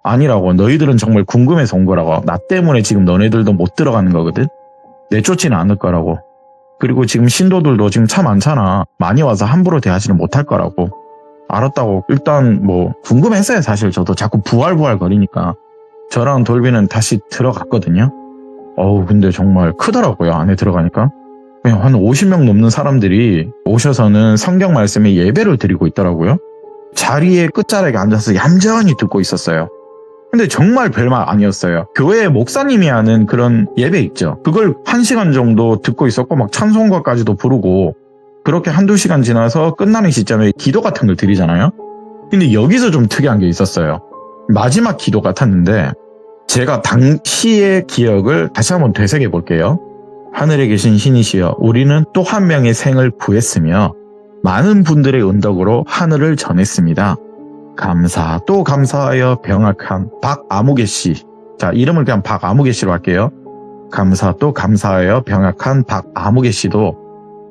아니라고. 너희들은 정말 궁금해서 온 거라고. 나 때문에 지금 너네들도 못 들어가는 거거든. 내쫓지는 않을 거라고. 그리고 지금 신도들도 지금 차 많잖아. 많이 와서 함부로 대하지는 못할 거라고. 알았다고. 일단 뭐 궁금했어요. 사실 저도 자꾸 부활부활 거리니까. 저랑 돌비는 다시 들어갔거든요. 근데 정말 크더라고요. 안에 들어가니까. 그냥 한 50명 넘는 사람들이 오셔서는 성경 말씀에 예배를 드리고 있더라고요. 자리에 끝자락에 앉아서 얌전히 듣고 있었어요. 근데 정말 별말 아니었어요. 교회 목사님이 하는 그런 예배 있죠. 그걸 1시간 정도 듣고 있었고 막 찬송가까지도 부르고 그렇게 1-2시간 지나서 끝나는 시점에 기도 같은 걸 드리잖아요. 근데 여기서 좀 특이한 게 있었어요. 마지막 기도 같았는데 제가 당시의 기억을 다시 한번 되새겨 볼게요. 하늘에 계신 신이시여 우리는 또 한 명의 생을 구했으며 많은 분들의 은덕으로 하늘을 전했습니다. 감사 또 감사하여 병약한 박아무개 씨. 자 이름을 그냥 박아무개 씨로 할게요. 감사 또 감사하여 병약한 박아무개 씨도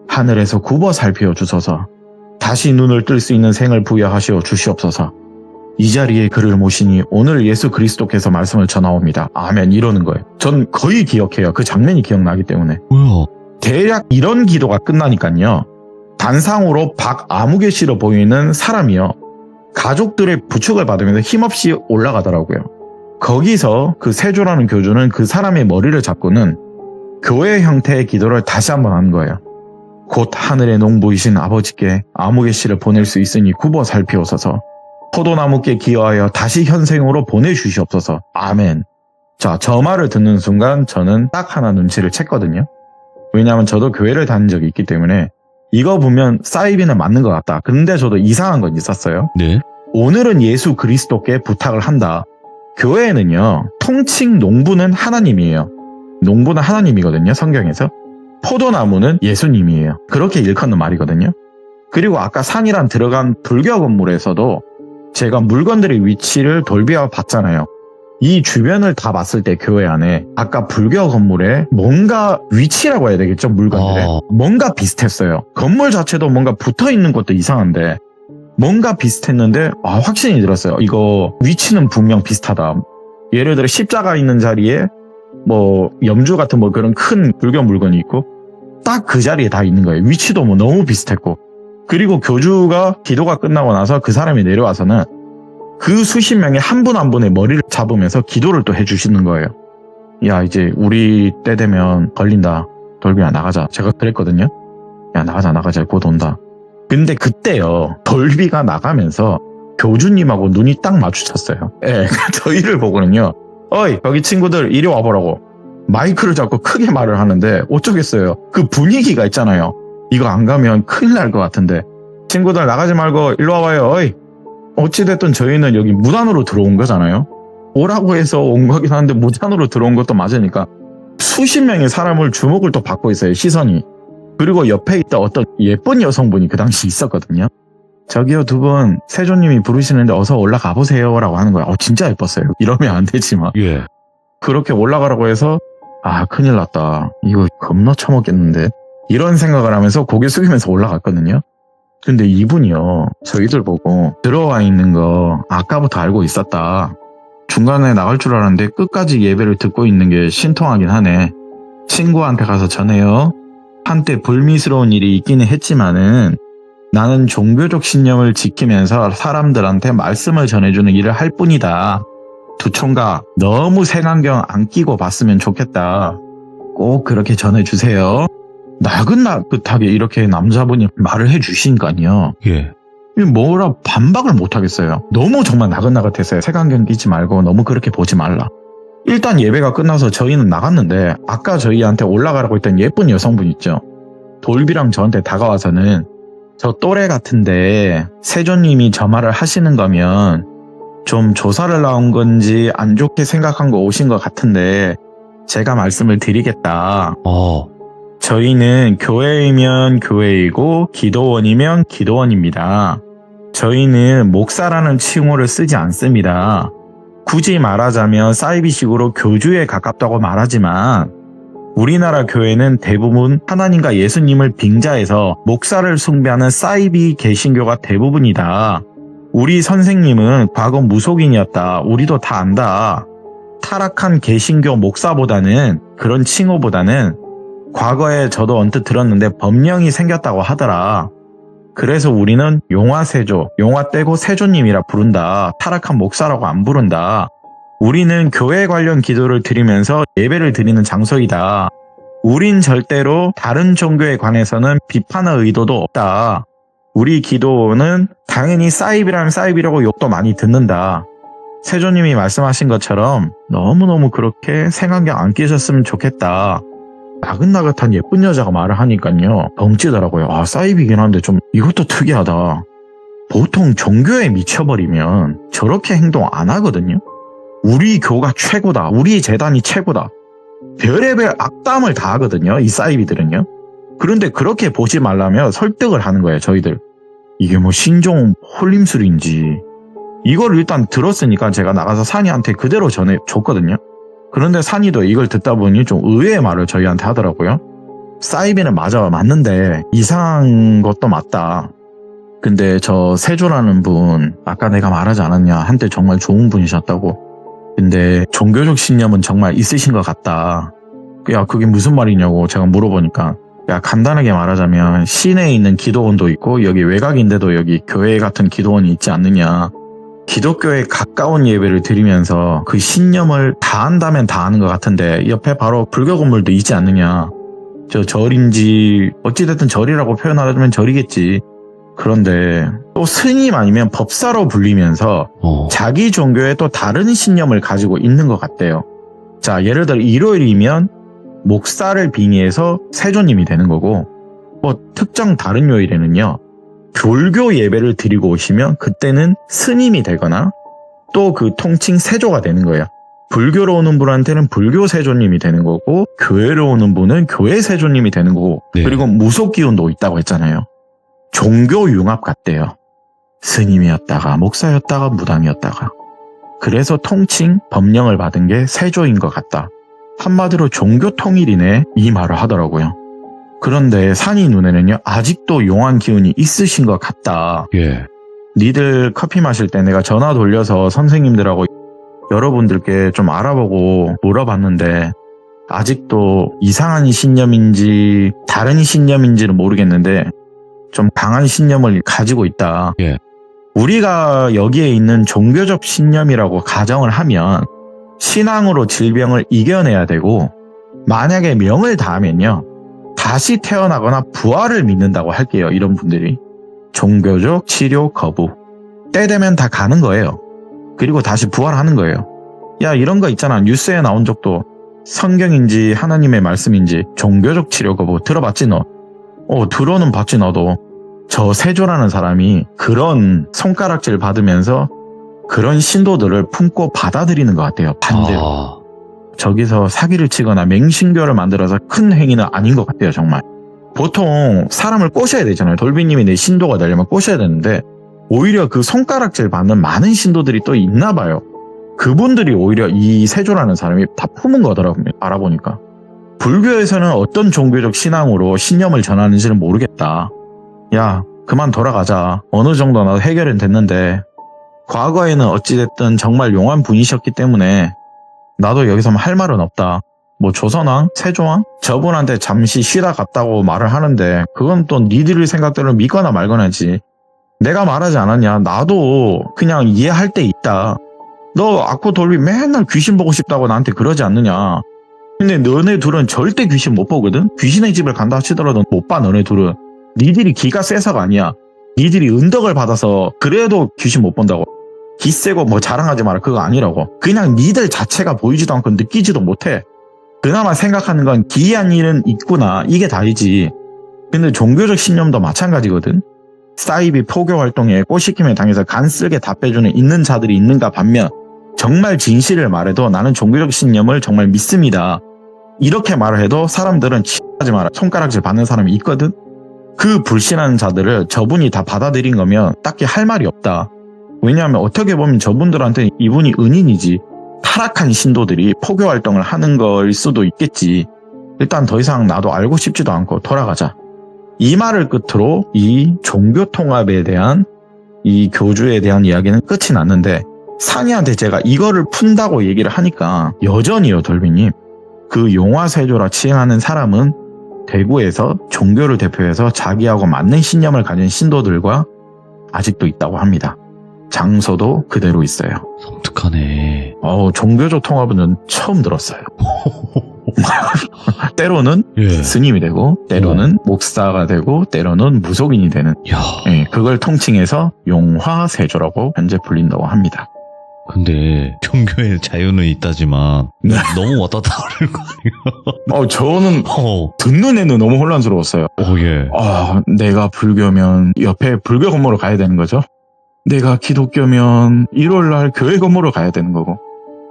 하늘에서 굽어 살피어 주소서. 다시 눈을 뜰 수 있는 생을 부여하시어 주시옵소서. 이 자리에 그를 모시니 오늘 예수 그리스도께서 말씀을 전하옵니다. 아멘 이러는 거예요. 전 거의 기억해요. 그 장면이 기억나기 때문에. 뭐야? 대략 이런 기도가 끝나니까요. 단상으로 박아무개 씨로 보이는 사람이요. 가족들의 부축을 받으면서 힘없이 올라가더라고요. 거기서 그 세조라는 교주는 그 사람의 머리를 잡고는 교회 형태의 기도를 다시 한번 하는 거예요. 곧 하늘의 농부이신 아버지께 아무개 씨를 보낼 수 있으니 굽어 살피옵소서. 포도나무께 기여하여 다시 현생으로 보내주시옵소서. 아멘. 자, 저 말을 듣는 순간 저는 딱 하나 눈치를 챘거든요. 왜냐하면 저도 교회를 다닌 적이 있기 때문에 이거 보면 사이비는 맞는 것 같다. 근데 저도 이상한 건 있었어요. 네. 오늘은 예수 그리스도께 부탁을 한다. 교회에는요. 통칭 농부는 하나님이에요. 농부는 하나님이거든요. 성경에서. 포도나무는 예수님이에요. 그렇게 일컫는 말이거든요. 그리고 아까 산이란 들어간 불교 건물에서도 제가 물건들의 위치를 돌비와 봤잖아요. 이 주변을 다 봤을 때 교회 안에 아까 불교 건물에 뭔가 위치라고 해야 되겠죠. 물건들에. 뭔가 비슷했어요. 건물 자체도 뭔가 붙어있는 것도 이상한데 뭔가 비슷했는데 확신이 들었어요. 이거 위치는 분명 비슷하다. 예를 들어 십자가 있는 자리에 뭐 염주 같은 뭐 그런 큰 불교 물건이 있고 딱 그 자리에 다 있는 거예요. 위치도 뭐 너무 비슷했고 그리고 교주가 기도가 끝나고 나서 그 사람이 내려와서는 그 수십 명의 한 분 한 분의 머리를 잡으면서 기도를 또 해주시는 거예요. 야, 이제 우리 때 되면 걸린다. 돌비야 나가자. 제가 그랬거든요. 야, 나가자. 곧 온다. 근데 그때요, 돌비가 나가면서 교주님하고 눈이 딱 마주쳤어요. 예, 저희를 보고는요. 어이, 여기 친구들 이리 와보라고. 마이크를 잡고 크게 말을 하는데 어쩌겠어요. 그 분위기가 있잖아요. 이거 안 가면 큰일 날 것 같은데. 친구들 나가지 말고 일로 와봐요. 어이. 어찌됐든 저희는 여기 무단으로 들어온 거잖아요. 오라고 해서 온 거긴 한데 무단으로 들어온 것도 맞으니까 수십 명의 사람을 주목을 또 받고 있어요. 시선이. 그리고 옆에 있다 어떤 예쁜 여성분이 그 당시 있었거든요. 저기요, 두 분 세조님이 부르시는데 어서 올라가 보세요 라고 하는 거야. 진짜 예뻤어요. 이러면 안 되지만. 예. 그렇게 올라가라고 해서 큰일 났다. 이거 겁나 처먹겠는데. 이런 생각을 하면서 고개 숙이면서 올라갔거든요. 근데 이분이요, 저희들 보고 들어와 있는 거 아까부터 알고 있었다. 중간에 나갈 줄 알았는데 끝까지 예배를 듣고 있는 게 신통하긴 하네. 친구한테 가서 전해요. 한때 불미스러운 일이 있기는 했지만은 나는 종교적 신념을 지키면서 사람들한테 말씀을 전해주는 일을 할 뿐이다. 두 총각 너무 색안경 안 끼고 봤으면 좋겠다. 꼭 그렇게 전해주세요. 나긋나긋하게 이렇게 남자분이 말을 해주시니까요. 예. 뭐라 반박을 못하겠어요. 너무 정말 나긋나긋했어요. 색안경 끼지 말고 너무 그렇게 보지 말라. 일단 예배가 끝나서 저희는 나갔는데 아까 저희한테 올라가라고 했던 예쁜 여성분 있죠. 돌비랑 저한테 다가와서는 저 또래 같은데 세조님이 저 말을 하시는 거면 좀 조사를 나온 건지 안 좋게 생각한 거 오신 것 같은데 제가 말씀을 드리겠다. 저희는 교회이면 교회이고 기도원이면 기도원입니다. 저희는 목사라는 칭호를 쓰지 않습니다. 굳이 말하자면 사이비식으로 교주에 가깝다고 말하지만 우리나라 교회는 대부분 하나님과 예수님을 빙자해서 목사를 숭배하는 사이비 개신교가 대부분이다. 우리 선생님은 과거 무속인이었다. 우리도 다 안다. 타락한 개신교 목사보다는 그런 칭호보다는 과거에 저도 언뜻 들었는데 법령이 생겼다고 하더라. 그래서 우리는 용화세조, 용화 떼고 세조님이라 부른다. 타락한 목사라고 안 부른다. 우리는 교회 관련 기도를 드리면서 예배를 드리는 장소이다. 우린 절대로 다른 종교에 관해서는 비판의 의도도 없다. 우리 기도는 당연히 사이비라면 사이비라고 욕도 많이 듣는다. 세조님이 말씀하신 것처럼 너무너무 그렇게 색안경 안 끼셨으면 좋겠다. 나긋나긋한 예쁜 여자가 말을 하니까요, 벙찌더라고요. 사이비긴 한데 좀 이것도 특이하다. 보통 종교에 미쳐버리면 저렇게 행동 안 하거든요. 우리 교가 최고다. 우리 재단이 최고다. 별의별 악담을 다 하거든요. 이 사이비들은요. 그런데 그렇게 보지 말라며 설득을 하는 거예요. 저희들. 이게 뭐 신종 홀림술인지. 이걸 일단 들었으니까 제가 나가서 산이한테 그대로 전해줬거든요. 그런데 산이도 이걸 듣다 보니 좀 의외의 말을 저희한테 하더라고요. 사이비는 맞는데 이상한 것도 맞다. 근데 저 세조라는 분, 아까 내가 말하지 않았냐, 한때 정말 좋은 분이셨다고. 근데 종교적 신념은 정말 있으신 것 같다. 야, 그게 무슨 말이냐고 제가 물어보니까, 야, 간단하게 말하자면 시내에 있는 기도원도 있고 여기 외곽인데도 여기 교회 같은 기도원이 있지 않느냐. 기독교에 가까운 예배를 드리면서 그 신념을 다 한다면 다 하는 것 같은데 옆에 바로 불교 건물도 있지 않느냐. 저 절인지 어찌됐든 절이라고 표현하려면 절이겠지. 그런데 또 스님 아니면 법사로 불리면서 자기 종교에 또 다른 신념을 가지고 있는 것 같대요. 자, 예를 들어 일요일이면 목사를 빙의해서 세조님이 되는 거고, 특정 다른 요일에는요, 불교 예배를 드리고 오시면 그때는 스님이 되거나 또 그 통칭 세조가 되는 거예요. 불교로 오는 분한테는 불교 세조님이 되는 거고, 교회로 오는 분은 교회 세조님이 되는 거고, 네. 그리고 무속 기운도 있다고 했잖아요. 종교 융합 같대요. 스님이었다가 목사였다가 무당이었다가. 그래서 통칭 법령을 받은 게 세조인 것 같다. 한마디로 종교 통일이네, 이 말을 하더라고요. 그런데 산이 눈에는요, 아직도 용한 기운이 있으신 것 같다. 예. 니들 커피 마실 때 내가 전화 돌려서 선생님들하고 여러분들께 좀 알아보고 물어봤는데 아직도 이상한 신념인지 다른 신념인지는 모르겠는데 좀 강한 신념을 가지고 있다. 예. 우리가 여기에 있는 종교적 신념이라고 가정을 하면 신앙으로 질병을 이겨내야 되고, 만약에 명을 다하면요, 다시 태어나거나 부활을 믿는다고 할게요. 이런 분들이. 종교적 치료 거부. 때 되면 다 가는 거예요. 그리고 다시 부활하는 거예요. 야, 이런 거 있잖아. 뉴스에 나온 적도 성경인지 하나님의 말씀인지 종교적 치료 거부 들어봤지 너? 들어는 봤지 너도. 저 세조라는 사람이 그런 손가락질 받으면서 그런 신도들을 품고 받아들이는 것 같아요. 반대로. 저기서 사기를 치거나 맹신교를 만들어서 큰 행위는 아닌 것 같아요. 정말. 보통 사람을 꼬셔야 되잖아요. 돌비님이 내 신도가 되려면 꼬셔야 되는데 오히려 그 손가락질 받는 많은 신도들이 또 있나 봐요. 그분들이 오히려 이 세조라는 사람이 다 품은 거더라고요. 알아보니까. 불교에서는 어떤 종교적 신앙으로 신념을 전하는지는 모르겠다. 야, 그만 돌아가자. 어느 정도 나도 해결은 됐는데 과거에는 어찌됐든 정말 용한 분이셨기 때문에 나도 여기서 할 말은 없다. 뭐 조선왕? 세조왕? 저분한테 잠시 쉬다 갔다고 말을 하는데 그건 또 니들 생각대로 믿거나 말거나지. 내가 말하지 않았냐. 나도 그냥 이해할 때 있다. 너 아코 돌비 맨날 귀신 보고 싶다고 나한테 그러지 않느냐. 근데 너네 둘은 절대 귀신 못 보거든. 귀신의 집을 간다 치더라도 못 봐. 너네 둘은. 니들이 기가 세서가 아니야. 니들이 은덕을 받아서 그래도 귀신 못 본다고. 기 세고 뭐 자랑하지 마라. 그거 아니라고. 그냥 니들 자체가 보이지도 않고 느끼지도 못해. 그나마 생각하는 건 기이한 일은 있구나. 이게 다이지. 근데 종교적 신념도 마찬가지거든. 사이비 포교 활동에 꼬시킴에 당해서 간 쓸게 다 빼주는 있는 자들이 있는가 반면 정말 진실을 말해도 나는 종교적 신념을 정말 믿습니다. 이렇게 말을 해도 사람들은 하지 마라. 손가락질 받는 사람이 있거든. 그 불신하는 자들을 저분이 다 받아들인 거면 딱히 할 말이 없다. 왜냐하면 어떻게 보면 저분들한테는 이분이 은인이지. 타락한 신도들이 포교 활동을 하는 걸 수도 있겠지. 일단 더 이상 나도 알고 싶지도 않고 돌아가자. 이 말을 끝으로 이 종교 통합에 대한 이 교주에 대한 이야기는 끝이 났는데 상희한테 제가 이거를 푼다고 얘기를 하니까 여전히요 돌비님 그 용화세조라 칭하는 사람은 대구에서 종교를 대표해서 자기하고 맞는 신념을 가진 신도들과 아직도 있다고 합니다. 장소도 그대로 있어요. 섬뜩하네. 종교적 통합은 전 처음 들었어요. 때로는 예. 스님이 되고 때로는 목사가 되고 때로는 무속인이 되는 그걸 통칭해서 용화세조라고 현재 불린다고 합니다. 근데 종교에 자유는 있다지만 너무 왔다 갔다 하는 거 아니에요? 저는 듣는 애는 너무 혼란스러웠어요. 예. 내가 불교면 옆에 불교 건물로 가야 되는 거죠. 내가 기독교면 일요일날 교회 건물로 가야 되는 거고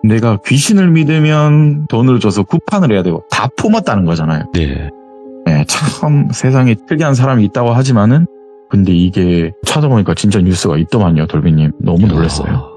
내가 귀신을 믿으면 돈을 줘서 구판을 해야 되고 다 품었다는 거잖아요. 네. 참 세상에 특이한 사람이 있다고 하지만은 근데 이게 찾아보니까 진짜 뉴스가 있더만요. 돌비님 너무 놀랐어요.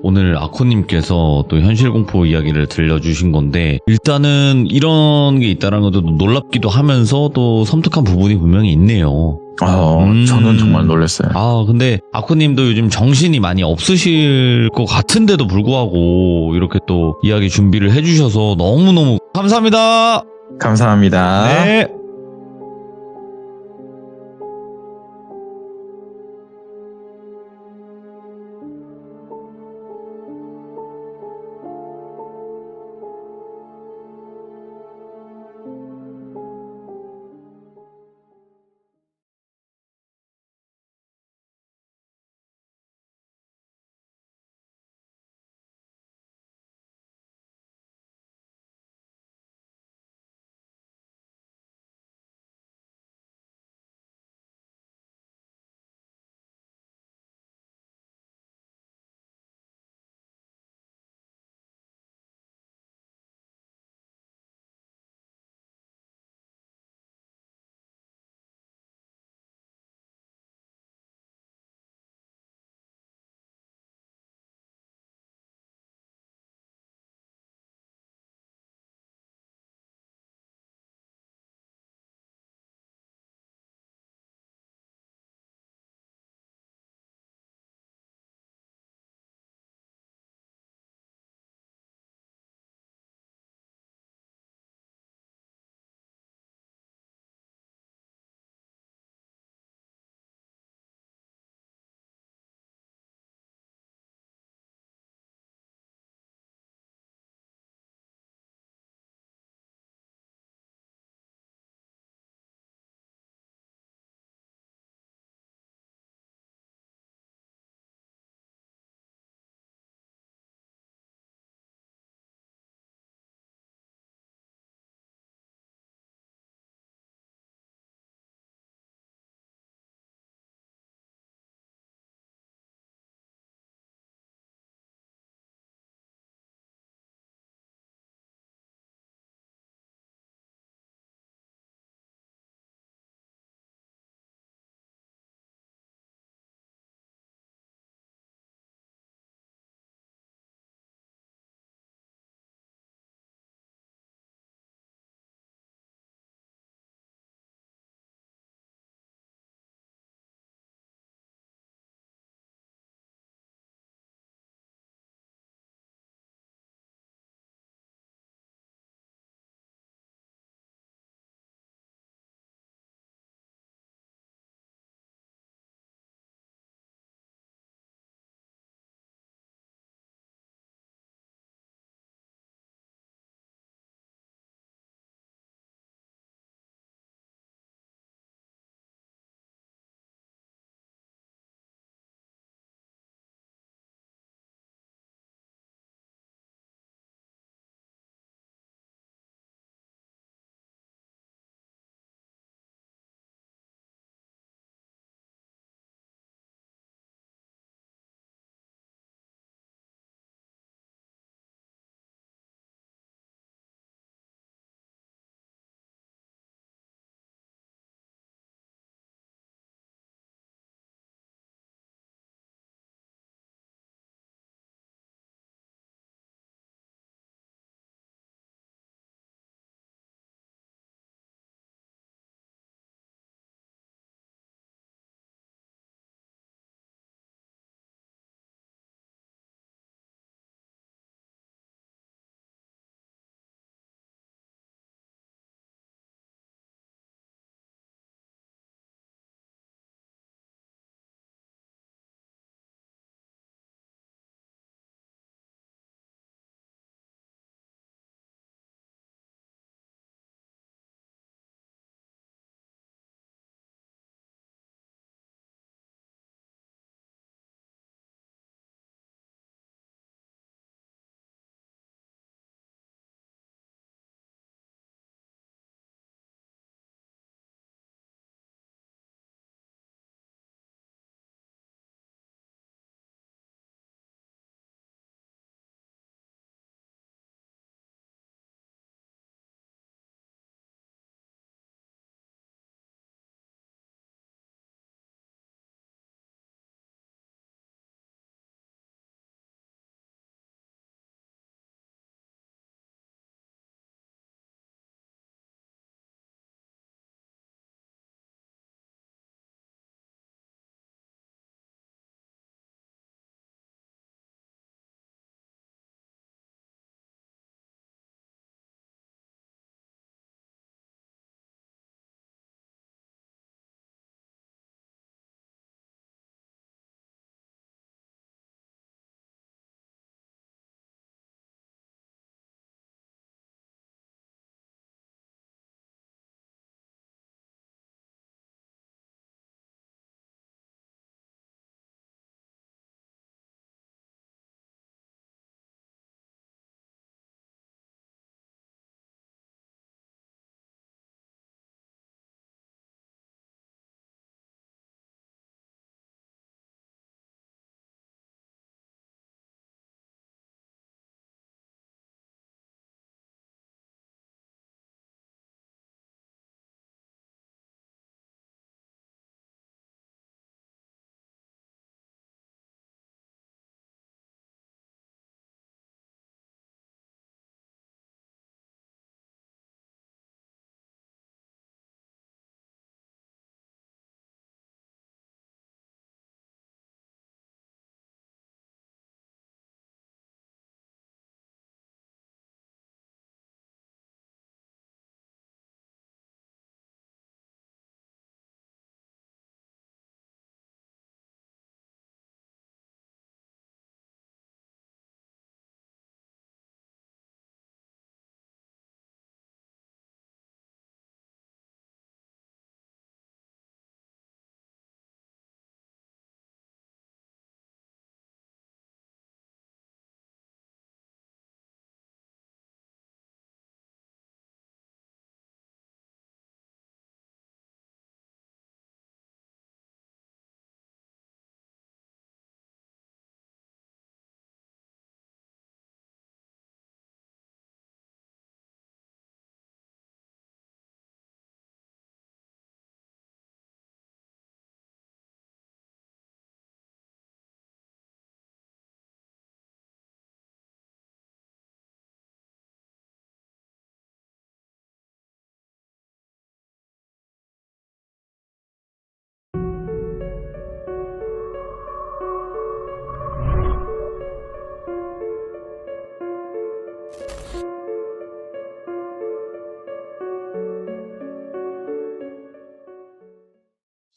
오늘 아코님께서 또 현실공포 이야기를 들려주신 건데 일단은 이런 게 있다는 것도 놀랍기도 하면서 또 섬뜩한 부분이 분명히 있네요. 저는 정말 놀랐어요. 근데 아코님도 요즘 정신이 많이 없으실 것 같은데도 불구하고 이렇게 또 이야기 준비를 해주셔서 너무너무 감사합니다. 감사합니다. 네.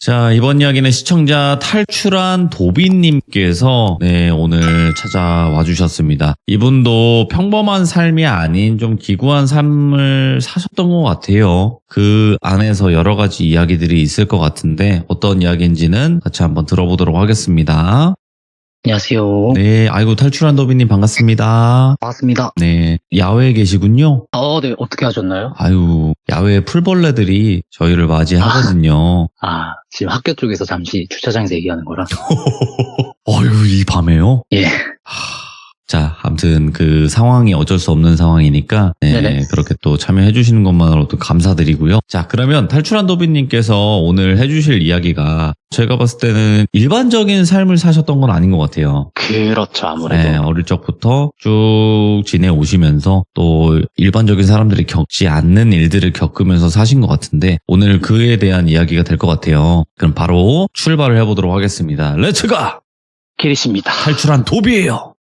자, 이번 이야기는 시청자 탈출한 도비님께서 오늘 찾아와 주셨습니다. 이분도 평범한 삶이 아닌 좀 기구한 삶을 사셨던 것 같아요. 그 안에서 여러 가지 이야기들이 있을 것 같은데 어떤 이야기인지는 같이 한번 들어보도록 하겠습니다. 안녕하세요. 네, 아이고 탈출한 도비님 반갑습니다. 반갑습니다. 네, 야외에 계시군요. 네. 어떻게 하셨나요? 아유, 야외에 풀벌레들이 저희를 맞이하거든요. 지금 학교 쪽에서 잠시 주차장에서 얘기하는 거라. 어휴, 이 밤에요? 예. 자, 아무튼 그 상황이 어쩔 수 없는 상황이니까 네네. 그렇게 또 참여해 주시는 것만으로도 감사드리고요. 자, 그러면 탈출한 도비님께서 오늘 해주실 이야기가 제가 봤을 때는 일반적인 삶을 사셨던 건 아닌 것 같아요. 그렇죠, 아무래도. 네, 어릴 적부터 쭉 지내오시면서 또 일반적인 사람들이 겪지 않는 일들을 겪으면서 사신 것 같은데 오늘 그에 대한 이야기가 될 것 같아요. 그럼 바로 출발을 해보도록 하겠습니다. 렛츠가! 키리씨입니다. 탈출한 도비예요.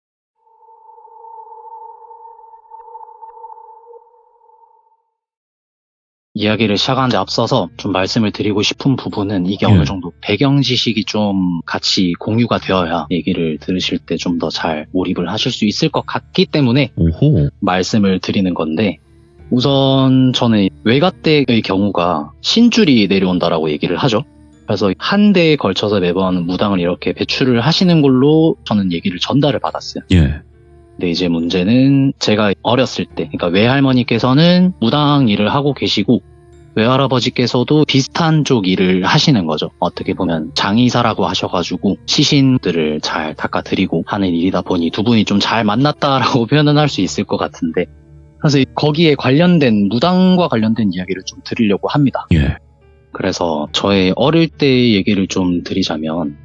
이야기를 시작하는 데 앞서서 좀 말씀을 드리고 싶은 부분은 이게 어느 정도 배경 지식이 좀 같이 공유가 되어야 얘기를 들으실 때 좀 더 잘 몰입을 하실 수 있을 것 같기 때문에 오호. 말씀을 드리는 건데, 우선 저는 외가댁의 경우가 신줄이 내려온다라고 얘기를 하죠. 그래서 한 대에 걸쳐서 매번 무당을 이렇게 배출을 하시는 걸로 저는 얘기를 전달을 받았어요. 예. 근데 이제 문제는 제가 어렸을 때, 그러니까 외할머니께서는 무당 일을 하고 계시고 외할아버지께서도 비슷한 쪽 일을 하시는 거죠. 어떻게 보면 장의사라고 하셔가지고 시신들을 잘 닦아드리고 하는 일이다 보니 두 분이 좀 잘 만났다라고 표현은 할 수 있을 것 같은데, 그래서 거기에 관련된 무당과 관련된 이야기를 좀 드리려고 합니다. 예. 그래서 저의 어릴 때 얘기를 좀 드리자면,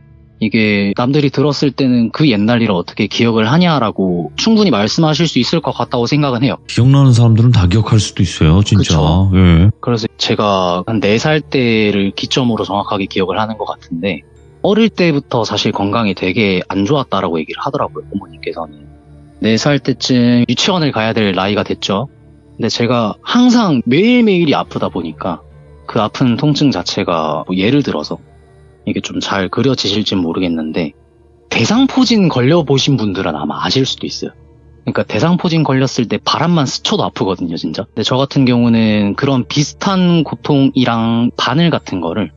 이게 남들이 들었을 때는 그 옛날 일을 어떻게 기억을 하냐라고 충분히 말씀하실 수 있을 것 같다고 생각은 해요. 기억나는 사람들은 다 기억할 수도 있어요, 진짜. 그쵸. 예. 그래서 제가 한 4살 때를 기점으로 정확하게 기억을 하는 것 같은데, 어릴 때부터 사실 건강이 되게 안 좋았다라고 얘기를 하더라고요, 어머니께서는. 4살 때쯤 유치원을 가야 될 나이가 됐죠. 근데 제가 항상 매일매일이 아프다 보니까 그 아픈 통증 자체가 뭐 예를 들어서 이게 좀 잘 그려지실진 모르겠는데, 대상포진 걸려보신 분들은 아마 아실 수도 있어요. 그러니까 대상포진 걸렸을 때 바람만 스쳐도 아프거든요, 진짜. 근데 저 같은 경우는 그런 비슷한 고통이랑 바늘 같은 거를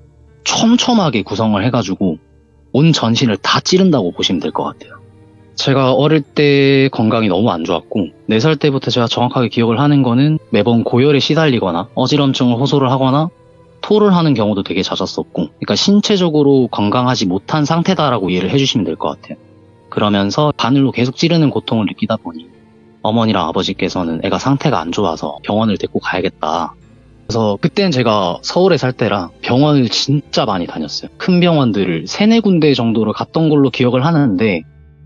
촘촘하게 구성을 해가지고 온 전신을 다 찌른다고 보시면 될 것 같아요. 제가 어릴 때 건강이 너무 안 좋았고 4살 때부터 제가 정확하게 기억을 하는 거는 매번 고열에 시달리거나 어지럼증을 호소를 하거나 토를 하는 경우도 되게 잦았었고, 그러니까 신체적으로 건강하지 못한 상태다라고 이해를 해주시면 될 것 같아요. 그러면서 바늘로 계속 찌르는 고통을 느끼다 보니 어머니랑 아버지께서는 애가 상태가 안 좋아서 병원을 데리고 가야겠다. 그래서 그때는 제가 서울에 살 때라 병원을 진짜 많이 다녔어요. 큰 병원들을 3-4군데 정도로 갔던 걸로 기억을 하는데,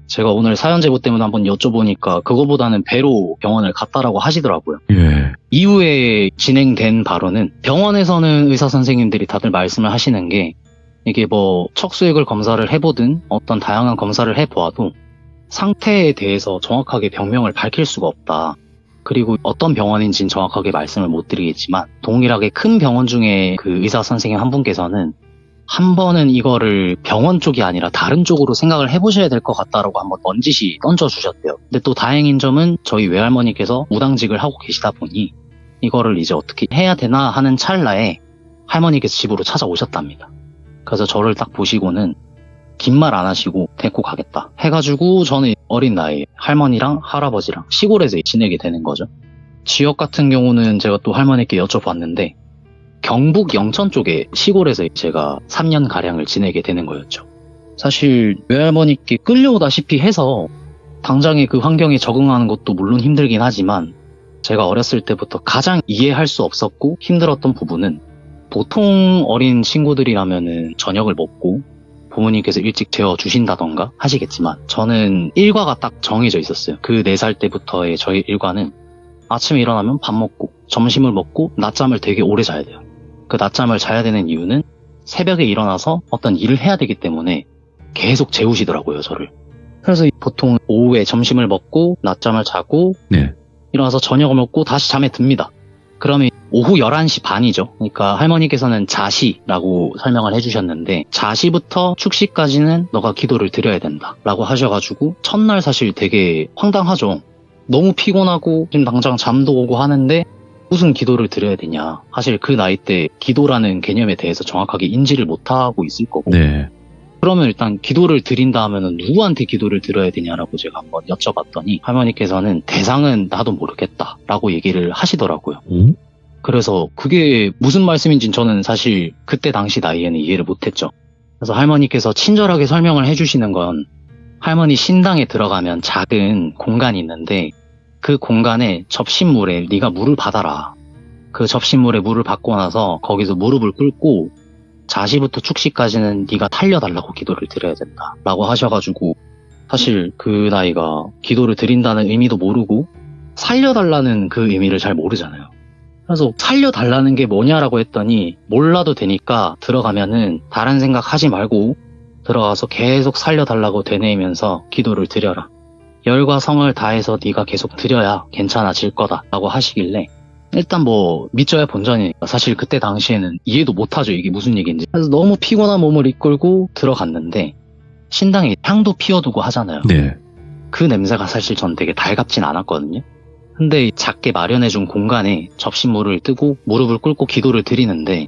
제가 오늘 사연 제보 때문에 한번 여쭤보니까 그거보다는 배로 병원을 갔다라고 하시더라고요. 예. 이후에 진행된 바로는 병원에서는 의사 선생님들이 다들 말씀을 하시는 게, 이게 뭐 척수액을 검사를 해보든 어떤 다양한 검사를 해보아도 상태에 대해서 정확하게 병명을 밝힐 수가 없다. 그리고 어떤 병원인지는 정확하게 말씀을 못 드리겠지만 동일하게 큰 병원 중에 그 의사 선생님 한 분께서는 한 번은 이거를 병원 쪽이 아니라 다른 쪽으로 생각을 해보셔야 될 것 같다라고 한번 넌지시 던져주셨대요. 근데 또 다행인 점은 저희 외할머니께서 무당직을 하고 계시다 보니 이거를 이제 어떻게 해야 되나 하는 찰나에 할머니께서 집으로 찾아오셨답니다. 그래서 저를 딱 보시고는 긴 말 안 하시고 데리고 가겠다 해가지고 저는 어린 나이에 할머니랑 할아버지랑 시골에서 지내게 되는 거죠. 지역 같은 경우는 제가 또 할머니께 여쭤봤는데 경북 영천 쪽에 시골에서 제가 3년가량을 지내게 되는 거였죠. 사실 외할머니께 끌려오다시피 해서 당장의 그 환경에 적응하는 것도 물론 힘들긴 하지만, 제가 어렸을 때부터 가장 이해할 수 없었고 힘들었던 부분은, 보통 어린 친구들이라면은 저녁을 먹고 부모님께서 일찍 재워주신다던가 하시겠지만 저는 일과가 딱 정해져 있었어요. 그 4살 때부터의 저희 일과는 아침에 일어나면 밥 먹고 점심을 먹고 낮잠을 되게 오래 자야 돼요. 그 낮잠을 자야 되는 이유는 새벽에 일어나서 어떤 일을 해야 되기 때문에 계속 재우시더라고요, 저를. 그래서 보통 오후에 점심을 먹고 낮잠을 자고 네. 일어나서 저녁을 먹고 다시 잠에 듭니다. 그러면 오후 11시 반이죠. 그러니까 할머니께서는 자시라고 설명을 해주셨는데 자시부터 축시까지는 너가 기도를 드려야 된다 라고 하셔가지고 첫날 사실 되게 황당하죠. 너무 피곤하고 지금 당장 잠도 오고 하는데 무슨 기도를 드려야 되냐. 사실 그 나이 때 기도라는 개념에 대해서 정확하게 인지를 못하고 있을 거고 네. 그러면 일단 기도를 드린다 하면은 누구한테 기도를 드려야 되냐라고 제가 한번 여쭤봤더니 할머니께서는 대상은 나도 모르겠다 라고 얘기를 하시더라고요. 오? 그래서 그게 무슨 말씀인지는 저는 사실 그때 당시 나이에는 이해를 못했죠. 그래서 할머니께서 친절하게 설명을 해주시는 건 할머니 신당에 들어가면 작은 공간이 있는데 그 공간에 접신물에 네가 물을 받아라. 그 접신물에 물을 받고 나서 거기서 무릎을 꿇고 자시부터 축시까지는 네가 살려달라고 기도를 드려야 된다 라고 하셔가지고 사실 그 나이가 기도를 드린다는 의미도 모르고 살려달라는 그 의미를 잘 모르잖아요. 그래서 살려달라는 게 뭐냐라고 했더니 몰라도 되니까 들어가면은 다른 생각 하지 말고 들어가서 계속 살려달라고 되뇌이면서 기도를 드려라. 열과 성을 다해서 네가 계속 드려야 괜찮아질 거다 라고 하시길래 일단 뭐 믿져야 본전이니까 사실 그때 당시에는 이해도 못하죠. 이게 무슨 얘기인지. 그래서 너무 피곤한 몸을 이끌고 들어갔는데 신당에 향도 피워두고 하잖아요. 네. 그 냄새가 사실 전 되게 달갑진 않았거든요. 근데 작게 마련해준 공간에 접시물을 뜨고 무릎을 꿇고 기도를 드리는데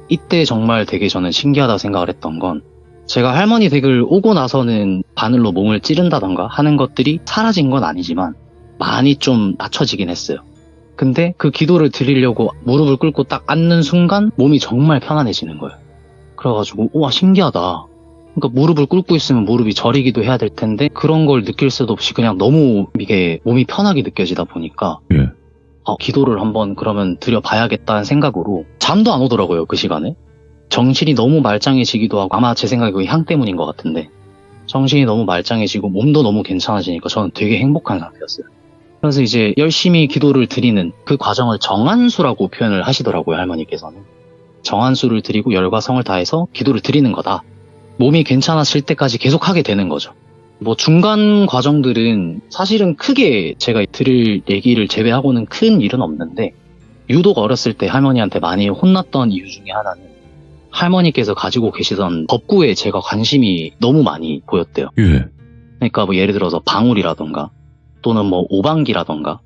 이때 정말 되게 저는 신기하다고 생각을 했던 건 제가 할머니 댁을 오고 나서는 바늘로 몸을 찌른다던가 하는 것들이 사라진 건 아니지만 많이 좀 낮춰지긴 했어요. 근데 그 기도를 드리려고 무릎을 꿇고 딱 앉는 순간 몸이 정말 편안해지는 거예요. 그래가지고 우와 신기하다. 그러니까 무릎을 꿇고 있으면 무릎이 저리기도 해야 될 텐데 그런 걸 느낄 수도 없이 그냥 너무 이게 몸이 편하게 느껴지다 보니까 예. 기도를 한번 그러면 드려봐야겠다는 생각으로 잠도 안 오더라고요. 그 시간에. 정신이 너무 말짱해지기도 하고 아마 제 생각에 그 향 때문인 것 같은데 정신이 너무 말짱해지고 몸도 너무 괜찮아지니까 저는 되게 행복한 상태였어요. 그래서 이제 열심히 기도를 드리는 그 과정을 정안수라고 표현을 하시더라고요. 할머니께서는. 정안수를 드리고 열과 성을 다해서 기도를 드리는 거다. 몸이 괜찮아질 때까지 계속 하게 되는 거죠. 뭐 중간 과정들은 사실은 크게 제가 드릴 얘기를 제외하고는 큰 일은 없는데 유독 어렸을 때 할머니한테 많이 혼났던 이유 중에 하나는 할머니께서 가지고 계시던 법구에 제가 관심이 너무 많이 보였대요. 예. 그러니까 뭐 예를 들어서 방울이라던가 또는 뭐 오방기라던가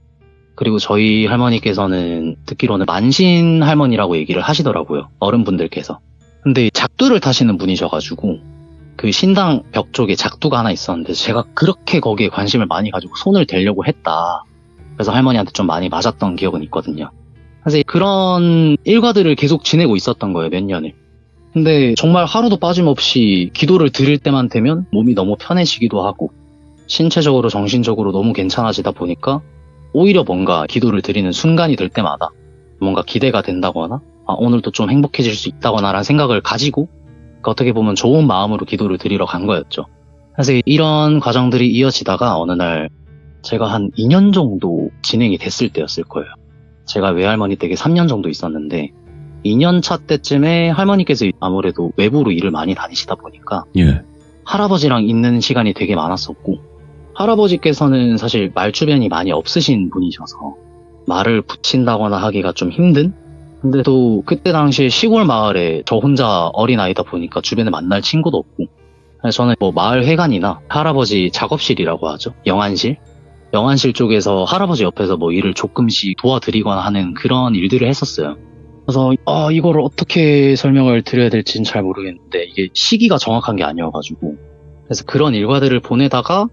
그리고 저희 할머니께서는 듣기로는 만신 할머니라고 얘기를 하시더라고요. 어른분들께서. 근데 작두를 타시는 분이셔가지고 그 신당 벽 쪽에 작두가 하나 있었는데 제가 그렇게 거기에 관심을 많이 가지고 손을 대려고 했다. 그래서 할머니한테 좀 많이 맞았던 기억은 있거든요. 그래서 그런 일과들을 계속 지내고 있었던 거예요. 몇 년을. 근데 정말 하루도 빠짐없이 기도를 드릴 때만 되면 몸이 너무 편해지기도 하고 신체적으로 정신적으로 너무 괜찮아지다 보니까 오히려 뭔가 기도를 드리는 순간이 될 때마다 뭔가 기대가 된다거나 오늘도 좀 행복해질 수 있다거나 라는 생각을 가지고 어떻게 보면 좋은 마음으로 기도를 드리러 간 거였죠. 그래서 이런 과정들이 이어지다가 어느 날 제가 한 2년 정도 진행이 됐을 때였을 거예요. 제가 외할머니 댁에 3년 정도 있었는데 2년 차 때쯤에 할머니께서 아무래도 외부로 일을 많이 다니시다 보니까 예. 할아버지랑 있는 시간이 되게 많았었고 할아버지께서는 사실 말주변이 많이 없으신 분이셔서 말을 붙인다거나 하기가 좀 힘든? 근데 또 그때 당시에 시골 마을에 저 혼자 어린아이다 보니까 주변에 만날 친구도 없고 그래서 저는 뭐 마을 회관이나 할아버지 작업실이라고 하죠. 영안실 쪽에서 할아버지 옆에서 뭐 일을 조금씩 도와드리거나 하는 그런 일들을 했었어요. 그래서 이거를 어떻게 설명을 드려야 될지는 잘 모르겠는데 이게 시기가 정확한 게 아니어가지고 그래서 그런 일과들을 보내다가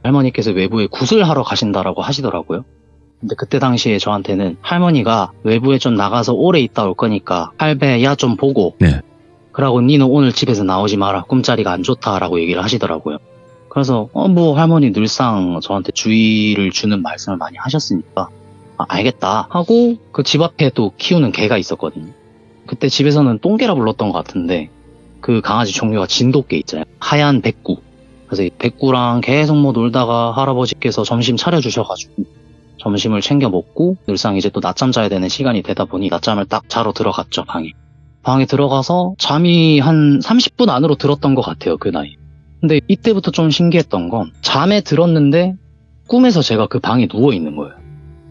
할머니께서 외부에 굿을 하러 가신다라고 하시더라고요. 근데 그때 당시에 저한테는 할머니가 외부에 좀 나가서 오래 있다 올 거니까 할배 야 좀 보고 네. 그러고 니는 오늘 집에서 나오지 마라. 꿈자리가 안 좋다라고 얘기를 하시더라고요. 그래서 뭐 할머니 늘상 저한테 주의를 주는 말씀을 많이 하셨으니까 알겠다 하고 그 집 앞에 또 키우는 개가 있었거든요. 그때 집에서는 똥개라 불렀던 것 같은데 그 강아지 종류가 진돗개 있잖아요. 하얀 백구. 그래서 이 백구랑 계속 뭐 놀다가 할아버지께서 점심 차려주셔가지고 점심을 챙겨 먹고 늘상 이제 또 낮잠 자야 되는 시간이 되다 보니 낮잠을 딱 자러 들어갔죠. 방에 들어가서 잠이 한 30분 안으로 들었던 것 같아요. 그 나이. 근데 이때부터 좀 신기했던 건 잠에 들었는데 꿈에서 제가 그 방에 누워 있는 거예요.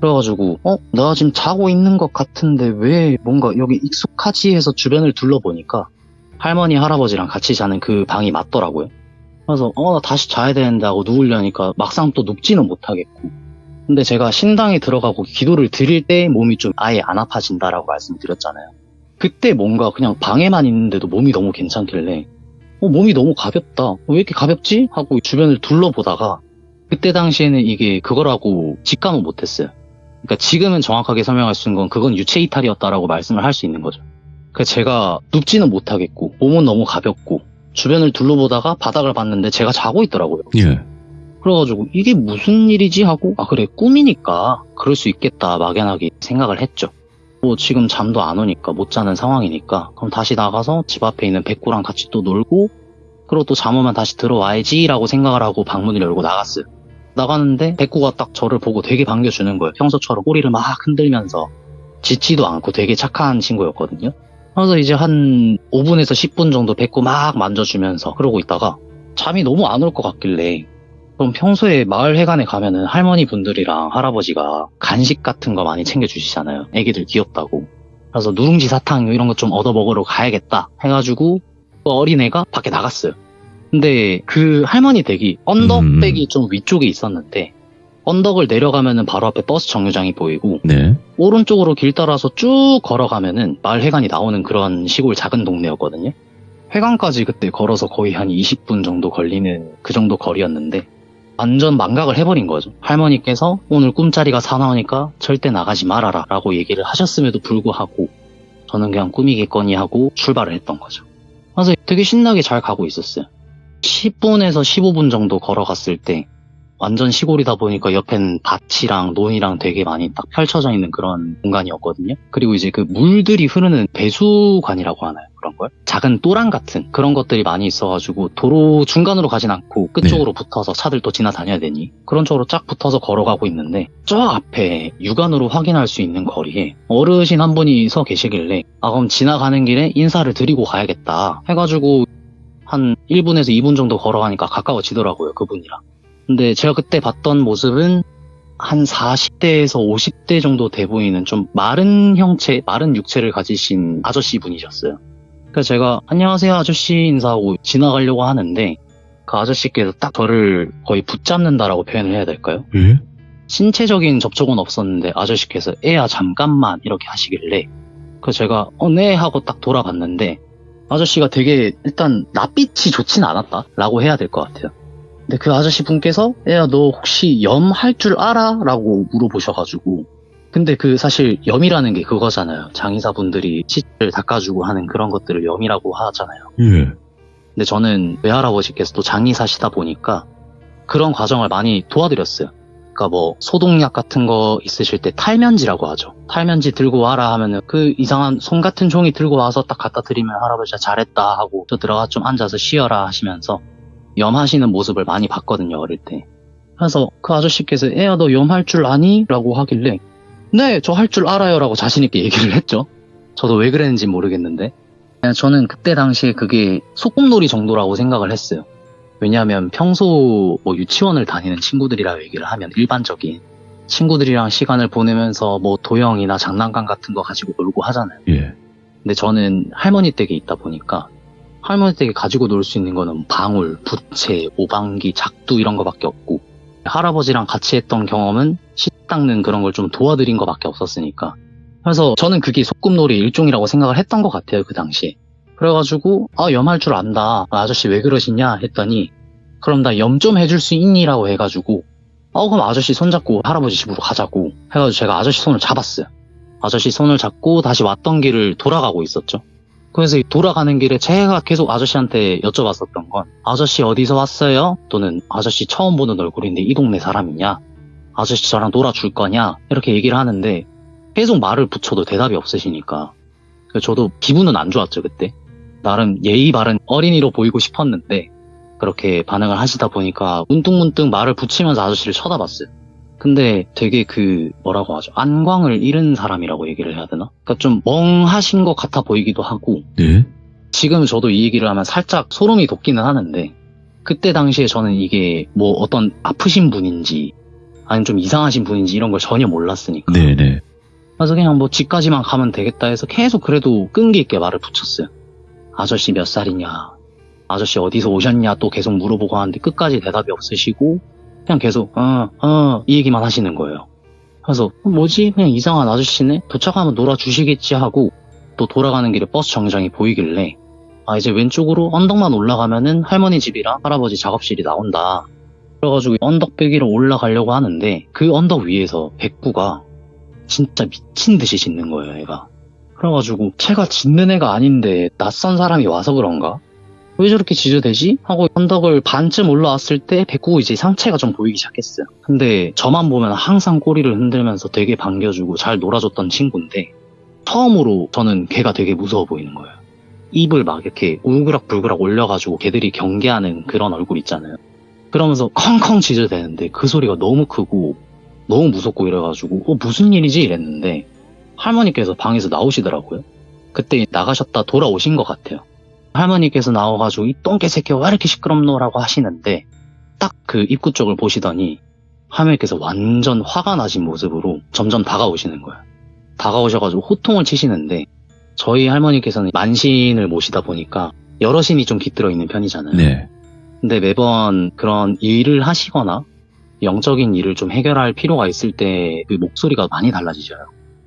그래가지고 내가 지금 자고 있는 것 같은데 왜 뭔가 여기 익숙하지 해서 주변을 둘러보니까 할머니 할아버지랑 같이 자는 그 방이 맞더라고요. 그래서 나 다시 자야 되는데 하고 누우려니까 막상 또 눕지는 못하겠고. 근데 제가 신당에 들어가고 기도를 드릴 때 몸이 좀 아예 안 아파진다라고 말씀드렸잖아요. 그때 뭔가 그냥 방에만 있는데도 몸이 너무 괜찮길래 몸이 너무 가볍다. 왜 이렇게 가볍지? 하고 주변을 둘러보다가 그때 당시에는 이게 그거라고 직감은 못했어요. 그러니까 지금은 정확하게 설명할 수 있는 건 그건 유체 이탈이었다라고 말씀을 할 수 있는 거죠. 그러니까 제가 눕지는 못하겠고 몸은 너무 가볍고 주변을 둘러보다가 바닥을 봤는데 제가 자고 있더라고요. 예. 그래가지고 이게 무슨 일이지 하고 그래 꿈이니까 그럴 수 있겠다 막연하게 생각을 했죠. 뭐 지금 잠도 안 오니까 못 자는 상황이니까 그럼 다시 나가서 집 앞에 있는 백구랑 같이 또 놀고 그리고 또 잠 오면 다시 들어와야지 라고 생각을 하고 방문을 열고 나갔어요. 나가는데 백구가 딱 저를 보고 되게 반겨주는 거예요. 평소처럼 꼬리를 막 흔들면서 짖지도 않고 되게 착한 친구였거든요. 그래서 이제 한 5분에서 10분 정도 백구 막 만져주면서 그러고 있다가 잠이 너무 안 올 것 같길래 그럼 평소에 마을 회관에 가면은 할머니 분들이랑 할아버지가 간식 같은 거 많이 챙겨주시잖아요. 애기들 귀엽다고. 그래서 누룽지 사탕 이런 거 좀 얻어 먹으러 가야겠다 해가지고 그 어린애가 밖에 나갔어요. 근데 그 할머니 댁이 언덕백이 좀 위쪽에 있었는데 언덕을 내려가면은 바로 앞에 버스 정류장이 보이고 네. 오른쪽으로 길 따라서 쭉 걸어가면은 마을 회관이 나오는 그런 시골 작은 동네였거든요. 회관까지 그때 걸어서 거의 한 20분 정도 걸리는 그 정도 거리였는데 완전 망각을 해버린 거죠. 할머니께서 오늘 꿈자리가 사나우니까 절대 나가지 말아라 라고 얘기를 하셨음에도 불구하고 저는 그냥 꿈이겠거니 하고 출발을 했던 거죠. 그래서 되게 신나게 잘 가고 있었어요. 10분에서 15분 정도 걸어갔을 때 완전 시골이다 보니까 옆엔 밭이랑 논이랑 되게 많이 딱 펼쳐져 있는 그런 공간이었거든요. 그리고 이제 그 물들이 흐르는 배수관이라고 하나요? 그런 걸? 작은 또랑 같은 그런 것들이 많이 있어가지고 도로 중간으로 가진 않고 끝쪽으로 붙어서 차들 또 지나다녀야 되니 그런 쪽으로 쫙 붙어서 걸어가고 있는데 저 앞에 육안으로 확인할 수 있는 거리에 어르신 한 분이 서 계시길래 그럼 지나가는 길에 인사를 드리고 가야겠다 해가지고 한 1분에서 2분 정도 걸어가니까 가까워지더라고요, 그분이랑. 근데 제가 그때 봤던 모습은 한 40대에서 50대 정도 돼 보이는 좀 마른 형체, 마른 육체를 가지신 아저씨 분이셨어요. 그래서 제가 안녕하세요 아저씨 인사하고 지나가려고 하는데 그 아저씨께서 딱 저를 거의 붙잡는다라고 표현을 해야 될까요? 예? 신체적인 접촉은 없었는데 아저씨께서 애야 잠깐만 이렇게 하시길래 그래서 제가 네 하고 딱 돌아봤는데 아저씨가 되게 일단 낯빛이 좋진 않았다라고 해야 될 것 같아요. 근데 그 아저씨 분께서 애야 너 혹시 염 할 줄 알아? 라고 물어보셔가지고 근데 그 사실 염이라는 게 그거잖아요. 장의사분들이 치를 닦아주고 하는 그런 것들을 염이라고 하잖아요. 예. 근데 저는 외할아버지께서 또 장의사시다 보니까 그런 과정을 많이 도와드렸어요. 그러니까 뭐 소독약 같은 거 있으실 때 탈면지라고 하죠. 탈면지 들고 와라 하면은 그 이상한 솜 같은 종이 들고 와서 딱 갖다 드리면 할아버지가 잘했다 하고 저 들어가 좀 앉아서 쉬어라 하시면서 염하시는 모습을 많이 봤거든요, 어릴 때. 그래서 그 아저씨께서 애야 너 염 할 줄 아니? 라고 하길래 네, 저 할 줄 알아요 라고 자신있게 얘기를 했죠. 저도 왜 그랬는지 모르겠는데 그냥 저는 그때 당시에 그게 소꿉놀이 정도라고 생각을 했어요. 왜냐하면 평소 뭐 유치원을 다니는 친구들이라 얘기를 하면 일반적인 친구들이랑 시간을 보내면서 뭐 도형이나 장난감 같은 거 가지고 놀고 하잖아요. 예. 근데 저는 할머니 댁에 있다 보니까 할머니 댁에 가지고 놀 수 있는 거는 방울, 부채, 오방기, 작두 이런 거밖에 없고 할아버지랑 같이 했던 경험은 식 닦는 그런 걸 좀 도와드린 거밖에 없었으니까 그래서 저는 그게 소꿉놀이 일종이라고 생각을 했던 것 같아요, 그 당시에. 그래가지고 염할 줄 안다. 아저씨 왜 그러시냐 했더니 그럼 나 염 좀 해줄 수 있니? 라고 해가지고 그럼 아저씨 손잡고 할아버지 집으로 가자고 해가지고 제가 아저씨 손을 잡았어요. 아저씨 손을 잡고 다시 왔던 길을 돌아가고 있었죠. 그래서 돌아가는 길에 제가 계속 아저씨한테 여쭤봤었던 건 아저씨 어디서 왔어요? 또는 아저씨 처음 보는 얼굴인데 이 동네 사람이냐? 아저씨 저랑 놀아줄 거냐? 이렇게 얘기를 하는데 계속 말을 붙여도 대답이 없으시니까 저도 기분은 안 좋았죠, 그때. 나름 예의 바른 어린이로 보이고 싶었는데 그렇게 반응을 하시다 보니까 문득문득 말을 붙이면서 아저씨를 쳐다봤어요. 근데 되게 뭐라고 하죠? 안광을 잃은 사람이라고 얘기를 해야 되나? 그러니까 좀 멍하신 것 같아 보이기도 하고 네. 지금 저도 이 얘기를 하면 살짝 소름이 돋기는 하는데 그때 당시에 저는 이게 뭐 어떤 아프신 분인지 아니면 좀 이상하신 분인지 이런 걸 전혀 몰랐으니까. 네네. 그래서 그냥 뭐 집까지만 가면 되겠다 해서 계속 그래도 끈기 있게 말을 붙였어요. 아저씨 몇 살이냐, 아저씨 어디서 오셨냐 또 계속 물어보고 하는데 끝까지 대답이 없으시고 그냥 계속 이 얘기만 하시는 거예요. 그래서 뭐지? 그냥 이상한 아저씨네? 도착하면 놀아주시겠지 하고 또 돌아가는 길에 버스 정류장이 보이길래 이제 왼쪽으로 언덕만 올라가면은 할머니 집이랑 할아버지 작업실이 나온다. 그래가지고 언덕배기로 올라가려고 하는데 그 언덕 위에서 백구가 진짜 미친 듯이 짖는 거예요, 애가. 그래가지고 제가 짖는 애가 아닌데 낯선 사람이 와서 그런가? 왜 저렇게 짖어대지? 하고 언덕을 반쯤 올라왔을 때 백구 이제 상체가 좀 보이기 시작했어요. 근데 저만 보면 항상 꼬리를 흔들면서 되게 반겨주고 잘 놀아줬던 친구인데 처음으로 저는 걔가 되게 무서워 보이는 거예요. 입을 막 이렇게 울그락불그락 올려가지고 걔들이 경계하는 그런 얼굴 있잖아요. 그러면서 컹컹 짖어대는데 그 소리가 너무 크고 너무 무섭고 이래가지고 무슨 일이지 이랬는데 할머니께서 방에서 나오시더라고요. 그때 나가셨다 돌아오신 것 같아요. 할머니께서 나와가지고 이 똥개 새끼가 왜 이렇게 시끄럽노라고 하시는데 딱 그 입구 쪽을 보시더니 할머니께서 완전 화가 나신 모습으로 점점 다가오시는 거예요. 다가오셔가지고 호통을 치시는데 저희 할머니께서는 만신을 모시다 보니까 여러 신이 좀 깃들어 있는 편이잖아요. 네. 근데 매번 그런 일을 하시거나 영적인 일을 좀 해결할 필요가 있을 때 그 목소리가 많이 달라지셔요.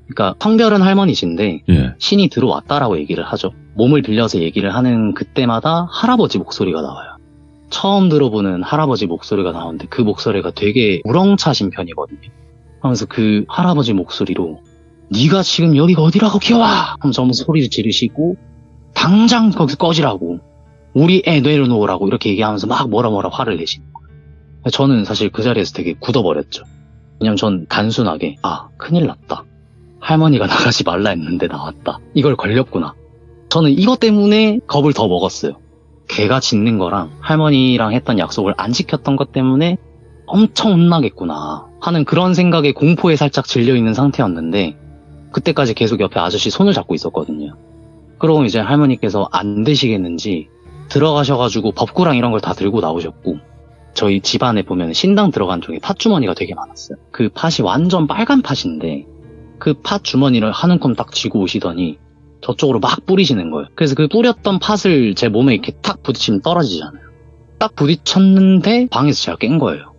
그러니까 성별은 할머니신데 예. 신이 들어왔다라고 얘기를 하죠. 몸을 빌려서 얘기를 하는 그때마다 할아버지 목소리가 나와요. 처음 들어보는 할아버지 목소리가 나오는데 그 목소리가 되게 우렁차신 편이거든요. 하면서 그 할아버지 목소리로 네가 지금 여기가 어디라고 기어와! 하면서 전부 소리를 지르시고 당장 거기서 꺼지라고 우리 애 내려놓으라고 이렇게 얘기하면서 막 뭐라 화를 내시는 거예요. 저는 사실 그 자리에서 되게 굳어버렸죠. 왜냐면 전 단순하게 큰일 났다. 할머니가 나가지 말라 했는데 나왔다. 이걸 걸렸구나. 저는 이것 때문에 겁을 더 먹었어요. 걔가 짖는 거랑 할머니랑 했던 약속을 안 지켰던 것 때문에 엄청 혼나겠구나 하는 그런 생각에 공포에 살짝 질려있는 상태였는데 그때까지 계속 옆에 아저씨 손을 잡고 있었거든요. 그러고 이제 할머니께서 안 되시겠는지 들어가셔가지고 법구랑 이런 걸 다 들고 나오셨고 저희 집안에 보면 신당 들어간 쪽에 팥주머니가 되게 많았어요. 그 팥이 완전 빨간 팥인데 그 팥 주머니를 한 움큼 딱 쥐고 오시더니 저쪽으로 막 뿌리시는 거예요. 그래서 그 뿌렸던 팥을 제 몸에 이렇게 탁 부딪히면 떨어지잖아요. 딱 부딪혔는데 방에서 제가 깬 거예요.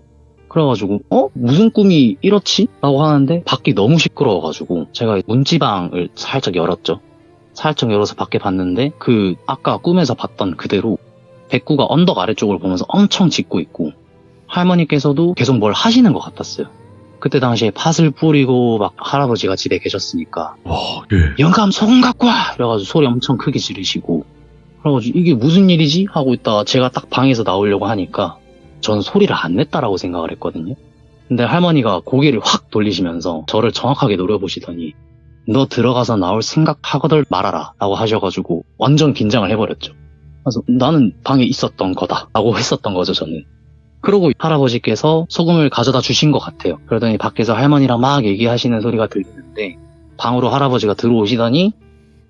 그래가지고 무슨 꿈이 이렇지? 라고 하는데 밖이 너무 시끄러워가지고 제가 문지방을 살짝 열었죠. 살짝 열어서 밖에 봤는데 그 아까 꿈에서 봤던 그대로 백구가 언덕 아래쪽을 보면서 엄청 짖고 있고 할머니께서도 계속 뭘 하시는 것 같았어요. 그때 당시에 팥을 뿌리고 막 할아버지가 집에 계셨으니까 예. 영감 소금 갖고 와! 이래가지고 소리 엄청 크게 지르시고 그래가지고 이게 무슨 일이지? 하고 있다가 제가 딱 방에서 나오려고 하니까 저는 소리를 안 냈다라고 생각을 했거든요. 근데 할머니가 고개를 확 돌리시면서 저를 정확하게 노려보시더니 너 들어가서 나올 생각하거들 말아라 라고 하셔가지고 완전 긴장을 해버렸죠. 그래서 나는 방에 있었던 거다 라고 했었던 거죠 저는. 그러고 할아버지께서 소금을 가져다 주신 것 같아요. 그러더니 밖에서 할머니랑 막 얘기하시는 소리가 들리는데 방으로 할아버지가 들어오시더니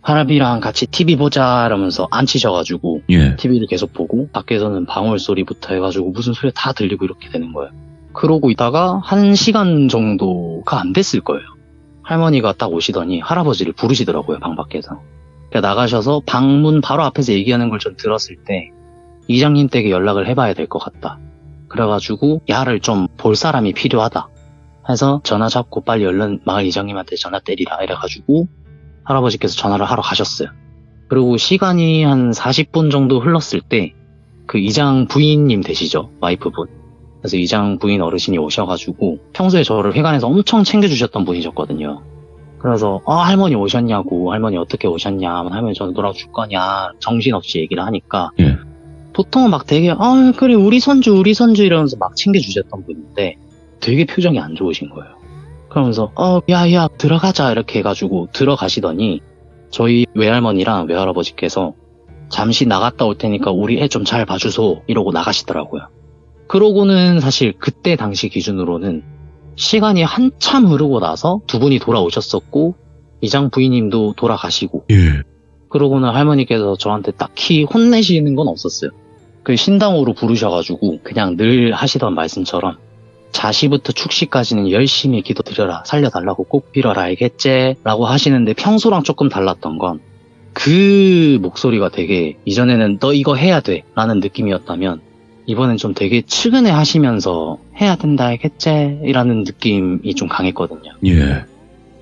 할아비랑 같이 TV 보자 이러면서 앉히셔가지고 예. TV를 계속 보고 밖에서는 방울 소리부터 해가지고 무슨 소리가 다 들리고 이렇게 되는 거예요. 그러고 있다가 1시간 정도가 안 됐을 거예요. 할머니가 딱 오시더니 할아버지를 부르시더라고요, 방 밖에서. 그러니까 나가셔서 방문 바로 앞에서 얘기하는 걸 좀 들었을 때 이장님 댁에 연락을 해봐야 될 것 같다. 그래가지고 야를 좀 볼 사람이 필요하다 해서 전화 잡고 빨리 얼른 마을 이장님한테 전화 때리라 이래가지고 할아버지께서 전화를 하러 가셨어요. 그리고 시간이 한 40분 정도 흘렀을 때 그 이장 부인님 되시죠, 와이프분. 그래서 이장 부인 어르신이 오셔가지고 평소에 저를 회관에서 엄청 챙겨주셨던 분이셨거든요. 그래서 할머니 오셨냐고, 할머니 어떻게 오셨냐, 할머니 저 놀아줄 거냐 정신없이 얘기를 하니까 예. 보통은 막 되게 그래 우리 손주 이러면서 막 챙겨주셨던 분인데 되게 표정이 안 좋으신 거예요. 그러면서 야야 들어가자 이렇게 해가지고 들어가시더니 저희 외할머니랑 외할아버지께서 잠시 나갔다 올 테니까 우리 애 좀 잘 봐주소 이러고 나가시더라고요. 그러고는 사실 그때 당시 기준으로는 시간이 한참 흐르고 나서 두 분이 돌아오셨었고 이장 부인님도 돌아가시고 예. 그러고는 할머니께서 저한테 딱히 혼내시는 건 없었어요. 그 신당으로 부르셔가지고 그냥 늘 하시던 말씀처럼 자시부터 축시까지는 열심히 기도드려라. 살려달라고 꼭 빌어라. 알겠지? 라고 하시는데 평소랑 조금 달랐던 건 그 목소리가 되게 이전에는 너 이거 해야 돼 라는 느낌이었다면 이번엔 좀 되게 측은해 하시면서 해야 된다 알겠지? 이라는 느낌이 좀 강했거든요. 예.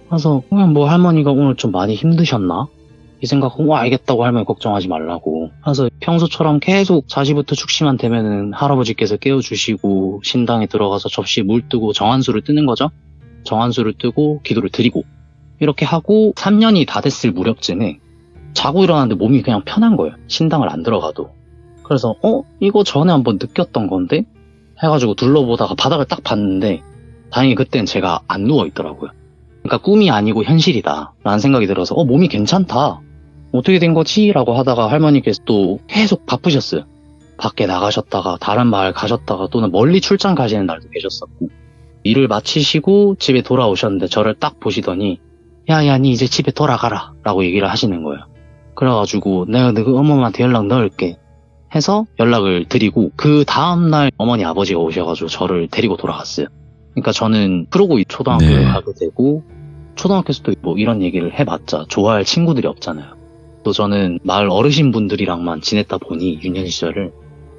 그래서 그냥 뭐 할머니가 오늘 좀 많이 힘드셨나? 이 생각하고 알겠다고 할머니 걱정하지 말라고. 그래서 평소처럼 계속 자시부터 축시만 되면은 할아버지께서 깨워주시고 신당에 들어가서 접시에 물 뜨고 정한수를 뜨는 거죠. 정한수를 뜨고 기도를 드리고 이렇게 하고 3년이 다 됐을 무렵쯤에 자고 일어났는데 몸이 그냥 편한 거예요. 신당을 안 들어가도. 그래서 이거 전에 한번 느꼈던 건데? 해가지고 둘러보다가 바닥을 딱 봤는데 다행히 그땐 제가 안 누워있더라고요. 그러니까 꿈이 아니고 현실이다 라는 생각이 들어서 몸이 괜찮다. 어떻게 된 거지? 라고 하다가 할머니께서 또 계속 바쁘셨어요. 밖에 나가셨다가 다른 마을 가셨다가 또는 멀리 출장 가시는 날도 계셨었고 일을 마치시고 집에 돌아오셨는데 저를 딱 보시더니 야야 니 이제 집에 돌아가라 라고 얘기를 하시는 거예요. 그래가지고 내가 너 어머님한테 연락 넣을게 해서 연락을 드리고 그 다음날 어머니 아버지가 오셔가지고 저를 데리고 돌아갔어요. 그러니까 저는 프로고이 초등학교를 네. 가게 되고 초등학교에서도 뭐 이런 얘기를 해봤자 좋아할 친구들이 없잖아요. 또 저는 마을 어르신분들이랑만 지냈다 보니 유년 시절을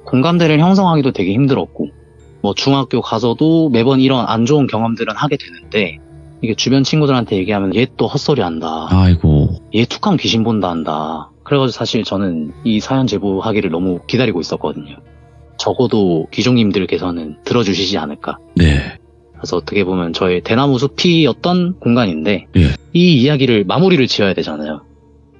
공감대를 형성하기도 되게 힘들었고 뭐 중학교 가서도 매번 이런 안 좋은 경험들은 하게 되는데 이게 주변 친구들한테 얘기하면 얘 또 헛소리 한다. 아이고. 얘 툭하면 귀신 본다 한다. 그래가지고 사실 저는 이 사연 제보하기를 너무 기다리고 있었거든요. 적어도 귀종님들께서는 들어주시지 않을까. 네. 그래서 어떻게 보면 저의 대나무 숲이었던 공간인데 예. 이 이야기를 마무리를 지어야 되잖아요.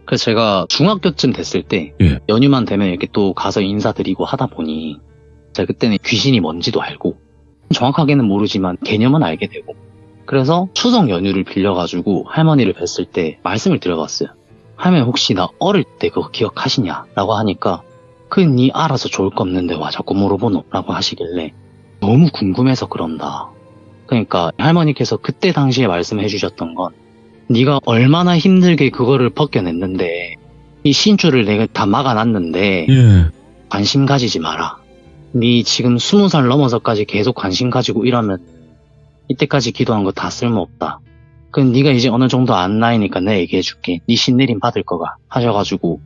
그래서 제가 중학교쯤 됐을 때 예. 연휴만 되면 이렇게 또 가서 인사드리고 하다 보니 제가 그때는 귀신이 뭔지도 알고 정확하게는 모르지만 개념은 알게 되고 그래서 추석 연휴를 빌려가지고 할머니를 뵀을 때 말씀을 드려봤어요. 할머니 혹시 나 어릴 때 그거 기억하시냐? 라고 하니까 그건 니 알아서 좋을 거 없는데 와 자꾸 물어보노? 라고 하시길래 너무 궁금해서 그런다. 그러니까 할머니께서 그때 당시에 말씀해 주셨던 건 네가 얼마나 힘들게 그거를 벗겨냈는데 이 신줄을 내가 다 막아놨는데 예. 관심 가지지 마라. 네 지금 20살 넘어서까지 계속 관심 가지고 이러면 이때까지 기도한 거 다 쓸모없다. 그럼 네가 이제 어느 정도 안 나이니까 내가 얘기해줄게. 네 신내림 받을 거가 하셔가지고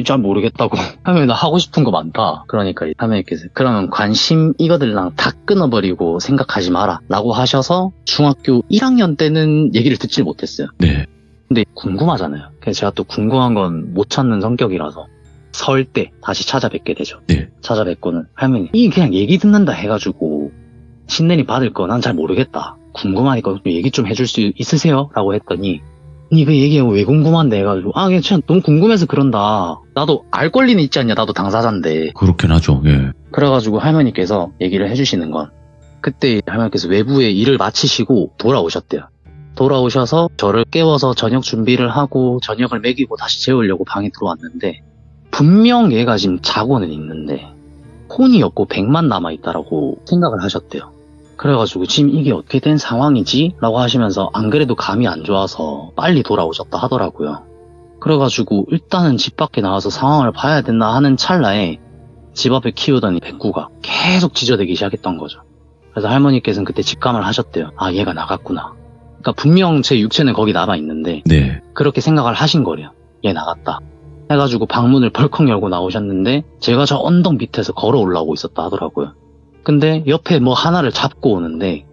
잘 모르겠다고 하면 나 하고 싶은 거 많다. 그러니까 할머니께서 그러면 관심 이거들랑 다 끊어버리고 생각하지 마라 라고 하셔서 중학교 1학년 때는 얘기를 듣질 못했어요. 네. 근데 궁금하잖아요. 그래서 제가 또 궁금한 건 못 찾는 성격이라서 설 때 다시 찾아뵙게 되죠. 네. 찾아뵙고는 할머니 이 그냥 얘기 듣는다 해가지고 신내림 받을 거 난 잘 모르겠다. 궁금하니까 얘기 좀 해줄 수 있으세요? 라고 했더니 니 그 얘기하고 왜 궁금한데 해가지고 그냥 너무 궁금해서 그런다. 나도 알 권리는 있지 않냐. 나도 당사자인데. 그렇긴 하죠. 예. 그래가지고 할머니께서 얘기를 해주시는 건 그때 할머니께서 외부에 일을 마치시고 돌아오셨대요. 돌아오셔서 저를 깨워서 저녁 준비를 하고 저녁을 먹이고 다시 재우려고 방에 들어왔는데 분명 얘가 지금 자고는 있는데 혼이 없고 백만 남아있다라고 생각을 하셨대요. 그래가지고 지금 이게 어떻게 된 상황이지? 라고 하시면서 안 그래도 감이 안 좋아서 빨리 돌아오셨다 하더라고요. 그래가지고 일단은 집 밖에 나와서 상황을 봐야 된다 하는 찰나에 집 앞에 키우던 백구가 계속 짖어대기 시작했던 거죠. 그래서 할머니께서는 그때 직감을 하셨대요. 아 얘가 나갔구나. 그러니까 분명 제 육체는 거기 남아있는데 네. 그렇게 생각을 하신 거래요. 얘 나갔다. 해가지고 방문을 벌컥 열고 나오셨는데 제가 저 언덕 밑에서 걸어 올라오고 있었다 하더라고요. 근데 옆에 뭐 하나를 잡고 오는데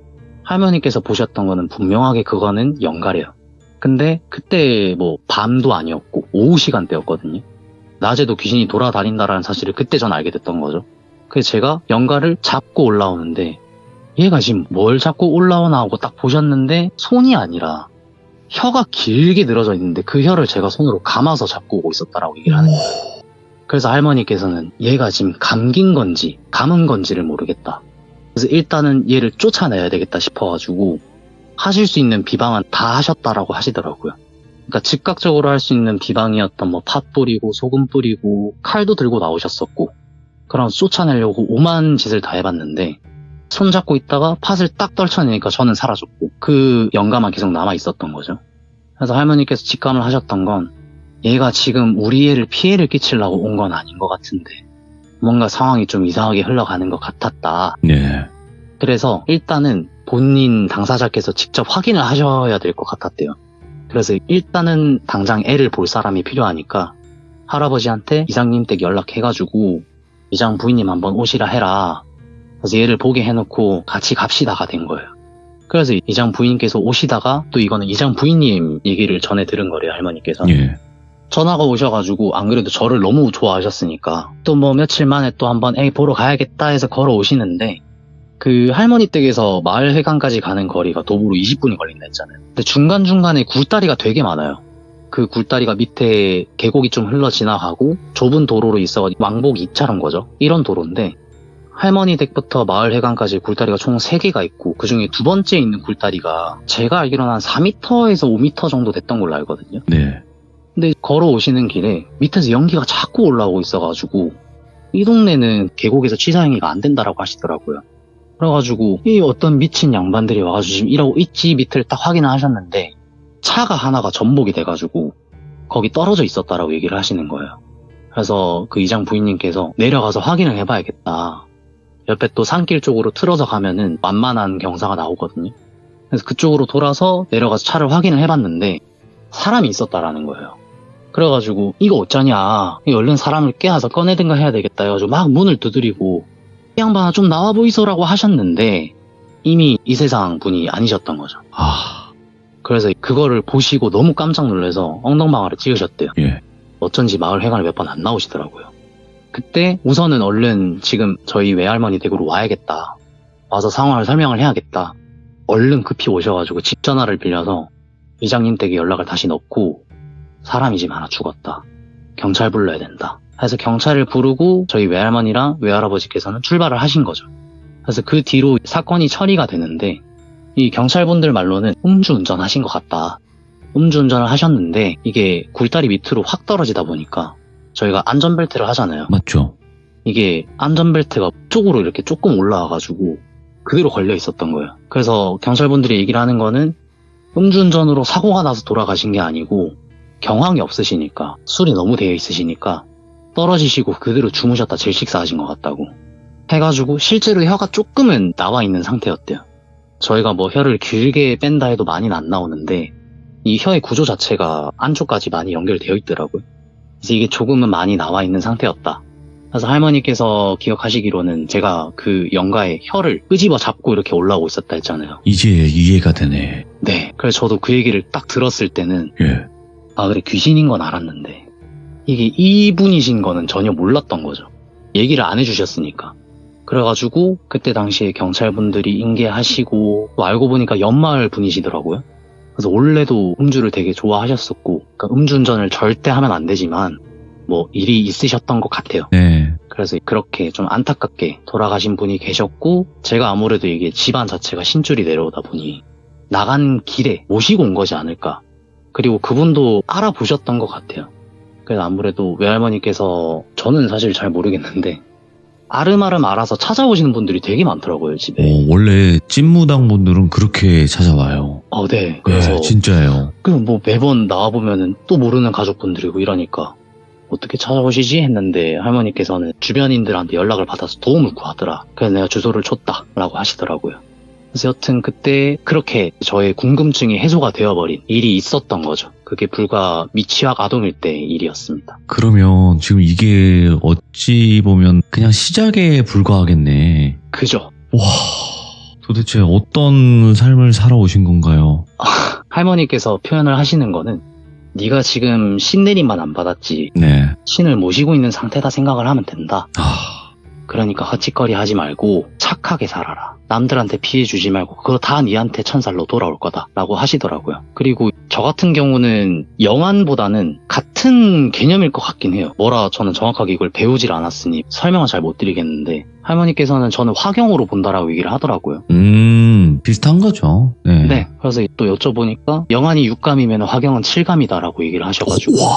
할머니께서 보셨던 거는 분명하게 그거는 연가래요. 근데 그때 뭐 밤도 아니었고 오후 시간대였거든요. 낮에도 귀신이 돌아다닌다라는 사실을 그때 전 알게 됐던 거죠. 그래서 제가 연가를 잡고 올라오는데 얘가 지금 뭘 잡고 올라오나 하고 딱 보셨는데 손이 아니라 혀가 길게 늘어져 있는데 그 혀를 제가 손으로 감아서 잡고 오고 있었다라고 얘기를 하는 거예요. 그래서 할머니께서는 얘가 지금 감긴 건지 감은 건지를 모르겠다. 그래서 일단은 얘를 쫓아내야 되겠다 싶어가지고 하실 수 있는 비방은 다 하셨다라고 하시더라고요. 그러니까 즉각적으로 할 수 있는 비방이었던 뭐 팥 뿌리고 소금 뿌리고 칼도 들고 나오셨었고 그럼 쫓아내려고 오만 짓을 다 해봤는데 손잡고 있다가 팥을 딱 떨쳐내니까 저는 사라졌고 그 영감만 계속 남아있었던 거죠. 그래서 할머니께서 직감을 하셨던 건 얘가 지금 우리 애를 피해를 끼치려고 온 건 아닌 것 같은데 뭔가 상황이 좀 이상하게 흘러가는 것 같았다. 네. 그래서 일단은 본인 당사자께서 직접 확인을 하셔야 될 것 같았대요. 그래서 일단은 당장 애를 볼 사람이 필요하니까 할아버지한테 이장님 댁 연락해가지고 이장 부인님 한번 오시라 해라. 그래서 얘를 보게 해놓고 같이 갑시다가 된 거예요. 그래서 이장 부인께서 오시다가 또 이거는 이장 부인님 얘기를 전해 들은 거래요, 할머니께서. 예. 전화가 오셔가지고 안 그래도 저를 너무 좋아하셨으니까 또 뭐 며칠 만에 또 한번 애 보러 가야겠다 해서 걸어오시는데 그 할머니 댁에서 마을회관까지 가는 거리가 도보로 20분이 걸린다 했잖아요. 근데 중간중간에 굴다리가 되게 많아요. 그 굴다리가 밑에 계곡이 좀 흘러 지나가고 좁은 도로로 있어가지고 왕복 2차로인 거죠. 이런 도로인데 할머니 댁부터 마을회관까지 굴다리가 총 3개가 있고 그중에 두 번째 있는 굴다리가 제가 알기로는 한 4m에서 5m 정도 됐던 걸로 알거든요. 네. 근데 걸어오시는 길에 밑에서 연기가 자꾸 올라오고 있어가지고 이 동네는 계곡에서 취사행위가 안 된다라고 하시더라고요. 그래가지고 이 어떤 미친 양반들이 와가지고 지금 이러고 있지 밑을 딱 확인을 하셨는데 차가 하나가 전복이 돼가지고 거기 떨어져 있었다라고 얘기를 하시는 거예요. 그래서 그 이장 부인님께서 내려가서 확인을 해봐야겠다. 옆에 또 산길 쪽으로 틀어서 가면은 만만한 경사가 나오거든요. 그래서 그쪽으로 돌아서 내려가서 차를 확인을 해봤는데 사람이 있었다라는 거예요. 그래가지고 이거 어쩌냐, 이거 얼른 사람을 깨워서 꺼내든가 해야 되겠다 해가지고 막 문을 두드리고 이 양반아 좀 나와 보이소라고 하셨는데 이미 이 세상 분이 아니셨던 거죠. 그래서 그거를 보시고 너무 깜짝 놀라서 엉덩방아를 찍으셨대요. 예. 어쩐지 마을 회관을 몇 번 안 나오시더라고요. 그때 우선은 얼른 지금 저희 외할머니 댁으로 와야겠다. 와서 상황을 설명을 해야겠다. 얼른 급히 오셔가지고 집 전화를 빌려서 이장님 댁에 연락을 다시 넣고 사람이 지금 하나 죽었다. 경찰 불러야 된다. 해서 경찰을 부르고 저희 외할머니랑 외할아버지께서는 출발을 하신 거죠. 그래서 그 뒤로 사건이 처리가 되는데 이 경찰분들 말로는 음주운전 하신 것 같다. 음주운전을 하셨는데 이게 굴다리 밑으로 확 떨어지다 보니까 저희가 안전벨트를 하잖아요. 맞죠. 이게 안전벨트가 쪽으로 이렇게 조금 올라와가지고 그대로 걸려 있었던 거예요. 그래서 경찰분들이 얘기를 하는 거는 음주운전으로 사고가 나서 돌아가신 게 아니고 경황이 없으시니까 술이 너무 되어 있으시니까 떨어지시고 그대로 주무셨다 질식사하신 것 같다고 해가지고 실제로 혀가 조금은 나와 있는 상태였대요. 저희가 뭐 혀를 길게 뺀다 해도 많이는 안 나오는데 이 혀의 구조 자체가 안쪽까지 많이 연결되어 있더라고요. 그래서 이게 조금은 많이 나와 있는 상태였다. 그래서 할머니께서 기억하시기로는 제가 그 영가에 혀를 끄집어 잡고 이렇게 올라오고 있었다 했잖아요. 이제 이해가 되네. 네. 그래서 저도 그 얘기를 딱 들었을 때는 예. 아 그래 귀신인 건 알았는데 이게 이분이신 거는 전혀 몰랐던 거죠. 얘기를 안 해주셨으니까. 그래가지고 그때 당시에 경찰분들이 인계하시고 또 알고 보니까 옆마을 분이시더라고요. 그래서 원래도 음주를 되게 좋아하셨었고 그러니까 음주운전을 절대 하면 안 되지만 뭐 일이 있으셨던 것 같아요. 네. 그래서 그렇게 좀 안타깝게 돌아가신 분이 계셨고 제가 아무래도 이게 집안 자체가 신줄이 내려오다 보니 나간 길에 모시고 온 거지 않을까. 그리고 그분도 알아보셨던 것 같아요. 그래서 아무래도 외할머니께서 저는 사실 잘 모르겠는데 아름아름 알아서 찾아오시는 분들이 되게 많더라고요, 집에. 원래 찐무당 분들은 그렇게 찾아와요. 네. 그래서 네, 진짜예요. 그럼 뭐 매번 나와보면은 또 모르는 가족분들이고 이러니까 어떻게 찾아오시지 했는데 할머니께서는 주변인들한테 연락을 받아서 도움을 구하더라. 그래서 내가 주소를 줬다라고 하시더라고요. 그래서 여튼 그때 그렇게 저의 궁금증이 해소가 되어버린 일이 있었던 거죠. 그게 불과 미취학 아동일 때의 일이었습니다. 그러면 지금 이게 어찌 보면 그냥 시작에 불과하겠네. 그죠? 와, 도대체 어떤 삶을 살아오신 건가요? 할머니께서 표현을 하시는 거는 네가 지금 신내림만 안 받았지 네. 신을 모시고 있는 상태다 생각을 하면 된다. 아, 그러니까 헛짓거리 하지 말고 착하게 살아라. 남들한테 피해 주지 말고 그거 다 니한테 천살로 돌아올 거다 라고 하시더라고요. 그리고 저 같은 경우는 영안보다는 같은 개념일 것 같긴 해요. 뭐라 저는 정확하게 이걸 배우질 않았으니 설명은 잘 못 드리겠는데 할머니께서는 저는 화경으로 본다라고 얘기를 하더라고요. 비슷한 거죠. 네. 네. 그래서 또 여쭤보니까 영안이 6감이면 화경은 7감이다라고 얘기를 하셔가지고 와.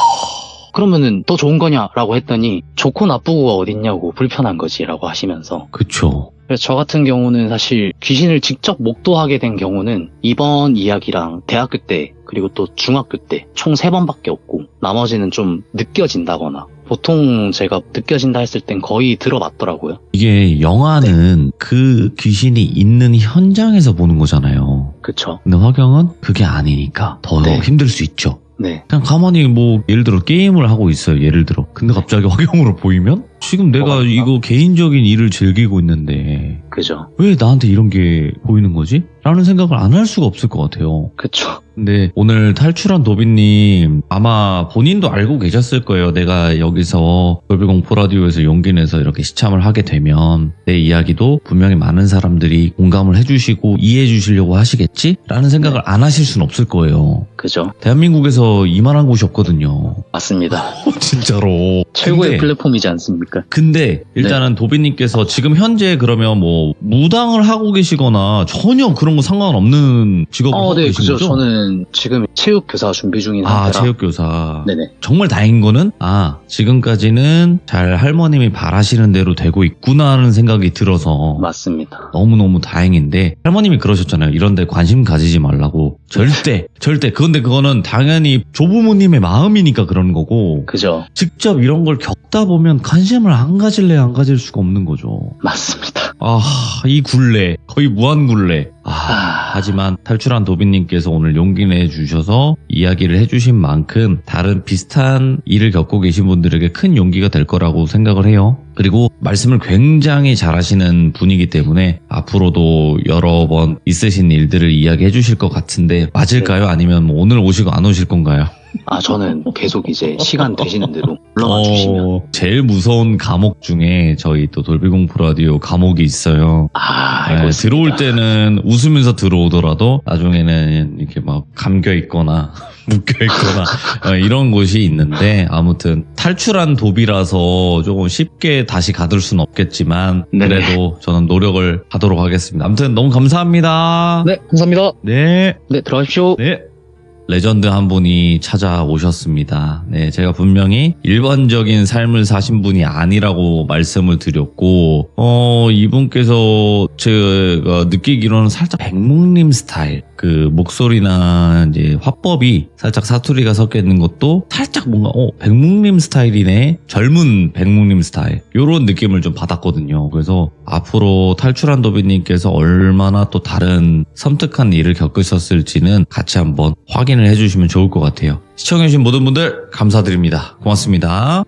그러면은 더 좋은 거냐라고 했더니 좋고 나쁘고가 어딨냐고 불편한 거지라고 하시면서 그쵸. 그래서 저 같은 경우는 사실 귀신을 직접 목도하게 된 경우는 이번 이야기랑 대학교 때 그리고 또 중학교 때 총 3번밖에 없고 나머지는 좀 느껴진다거나 보통 제가 느껴진다 했을 땐 거의 들어맞더라고요. 이게 영화는 그 귀신이 있는 현장에서 보는 거잖아요. 그쵸. 근데 화경은 그게 아니니까 더 네. 힘들 수 있죠. 네. 그냥 가만히 뭐 예를 들어 게임을 하고 있어요. 예를 들어. 근데 갑자기 화경으로 보이면 지금 내가 뭐가 이거 개인적인 일을 즐기고 있는데 그죠. 왜 나한테 이런 게 보이는 거지? 라는 생각을 안 할 수가 없을 것 같아요. 그쵸. 근데 오늘 탈출한 도비님 아마 본인도 알고 계셨을 거예요. 내가 여기서 돌비공포 라디오에서 용기 내서 이렇게 시참을 하게 되면 내 이야기도 분명히 많은 사람들이 공감을 해주시고 이해해 주시려고 하시겠지? 라는 생각을 네. 안 하실 순 없을 거예요. 그죠. 대한민국에서 이만한 곳이 없거든요. 맞습니다. 진짜로. 최고의 근데- 플랫폼이지 않습니까? 근데 일단은 도비님께서 지금 현재 그러면 뭐 무당을 하고 계시거나 전혀 그런 거 상관없는 직업을 하고 네, 계신 그죠. 거죠? 저는 지금 체육교사 준비 중인 상태라. 체육교사. 네네. 정말 다행인 거는 지금까지는 잘 할머님이 바라시는 대로 되고 있구나 하는 생각이 들어서 맞습니다. 너무너무 다행인데 할머님이 그러셨잖아요. 이런 데 관심 가지지 말라고. 절대 그런데 그거는 당연히 조부모님의 마음이니까 그러는 거고 그죠. 직접 이런 걸 겪다 보면 관심을 안 가질래 안 가질 수가 없는 거죠. 맞습니다. 이 굴레 거의 무한 굴레. 하지만 탈출한 도비님께서 오늘 용기 내주셔서 이야기를 해주신 만큼 다른 비슷한 일을 겪고 계신 분들에게 큰 용기가 될 거라고 생각을 해요. 그리고 말씀을 굉장히 잘하시는 분이기 때문에 앞으로도 여러 번 있으신 일들을 이야기해 주실 것 같은데 맞을까요? 아니면 뭐 오늘 오시고 안 오실 건가요? 저는 계속 이제 시간 되시는 대로 불러와 주시면. 제일 무서운 감옥 중에 저희 또 돌비공포 라디오 감옥이 있어요. 알고 있습니다. 들어올 때는 웃으면서 들어오더라도 나중에는 이렇게 막 감겨 있거나 묶여 있거나 이런 곳이 있는데 아무튼 탈출한 도비라서 조금 쉽게 다시 가둘 수는 없겠지만 네네. 그래도 저는 노력을 하도록 하겠습니다. 아무튼 너무 감사합니다. 네, 감사합니다. 네. 네, 들어가십시오. 네. 레전드 한 분이 찾아오셨습니다. 네, 제가 분명히 일반적인 삶을 사신 분이 아니라고 말씀을 드렸고, 이분께서 제가 느끼기로는 살짝 백목님 스타일, 그 목소리나 이제 화법이 살짝 사투리가 섞여 있는 것도 살짝 뭔가, 백목님 스타일이네. 젊은 백목님 스타일. 요런 느낌을 좀 받았거든요. 그래서 앞으로 탈출한 도비님께서 얼마나 또 다른 섬뜩한 일을 겪으셨을지는 같이 한번 확인을 해주시면 좋을 것 같아요. 시청해주신 모든 분들 감사드립니다. 고맙습니다.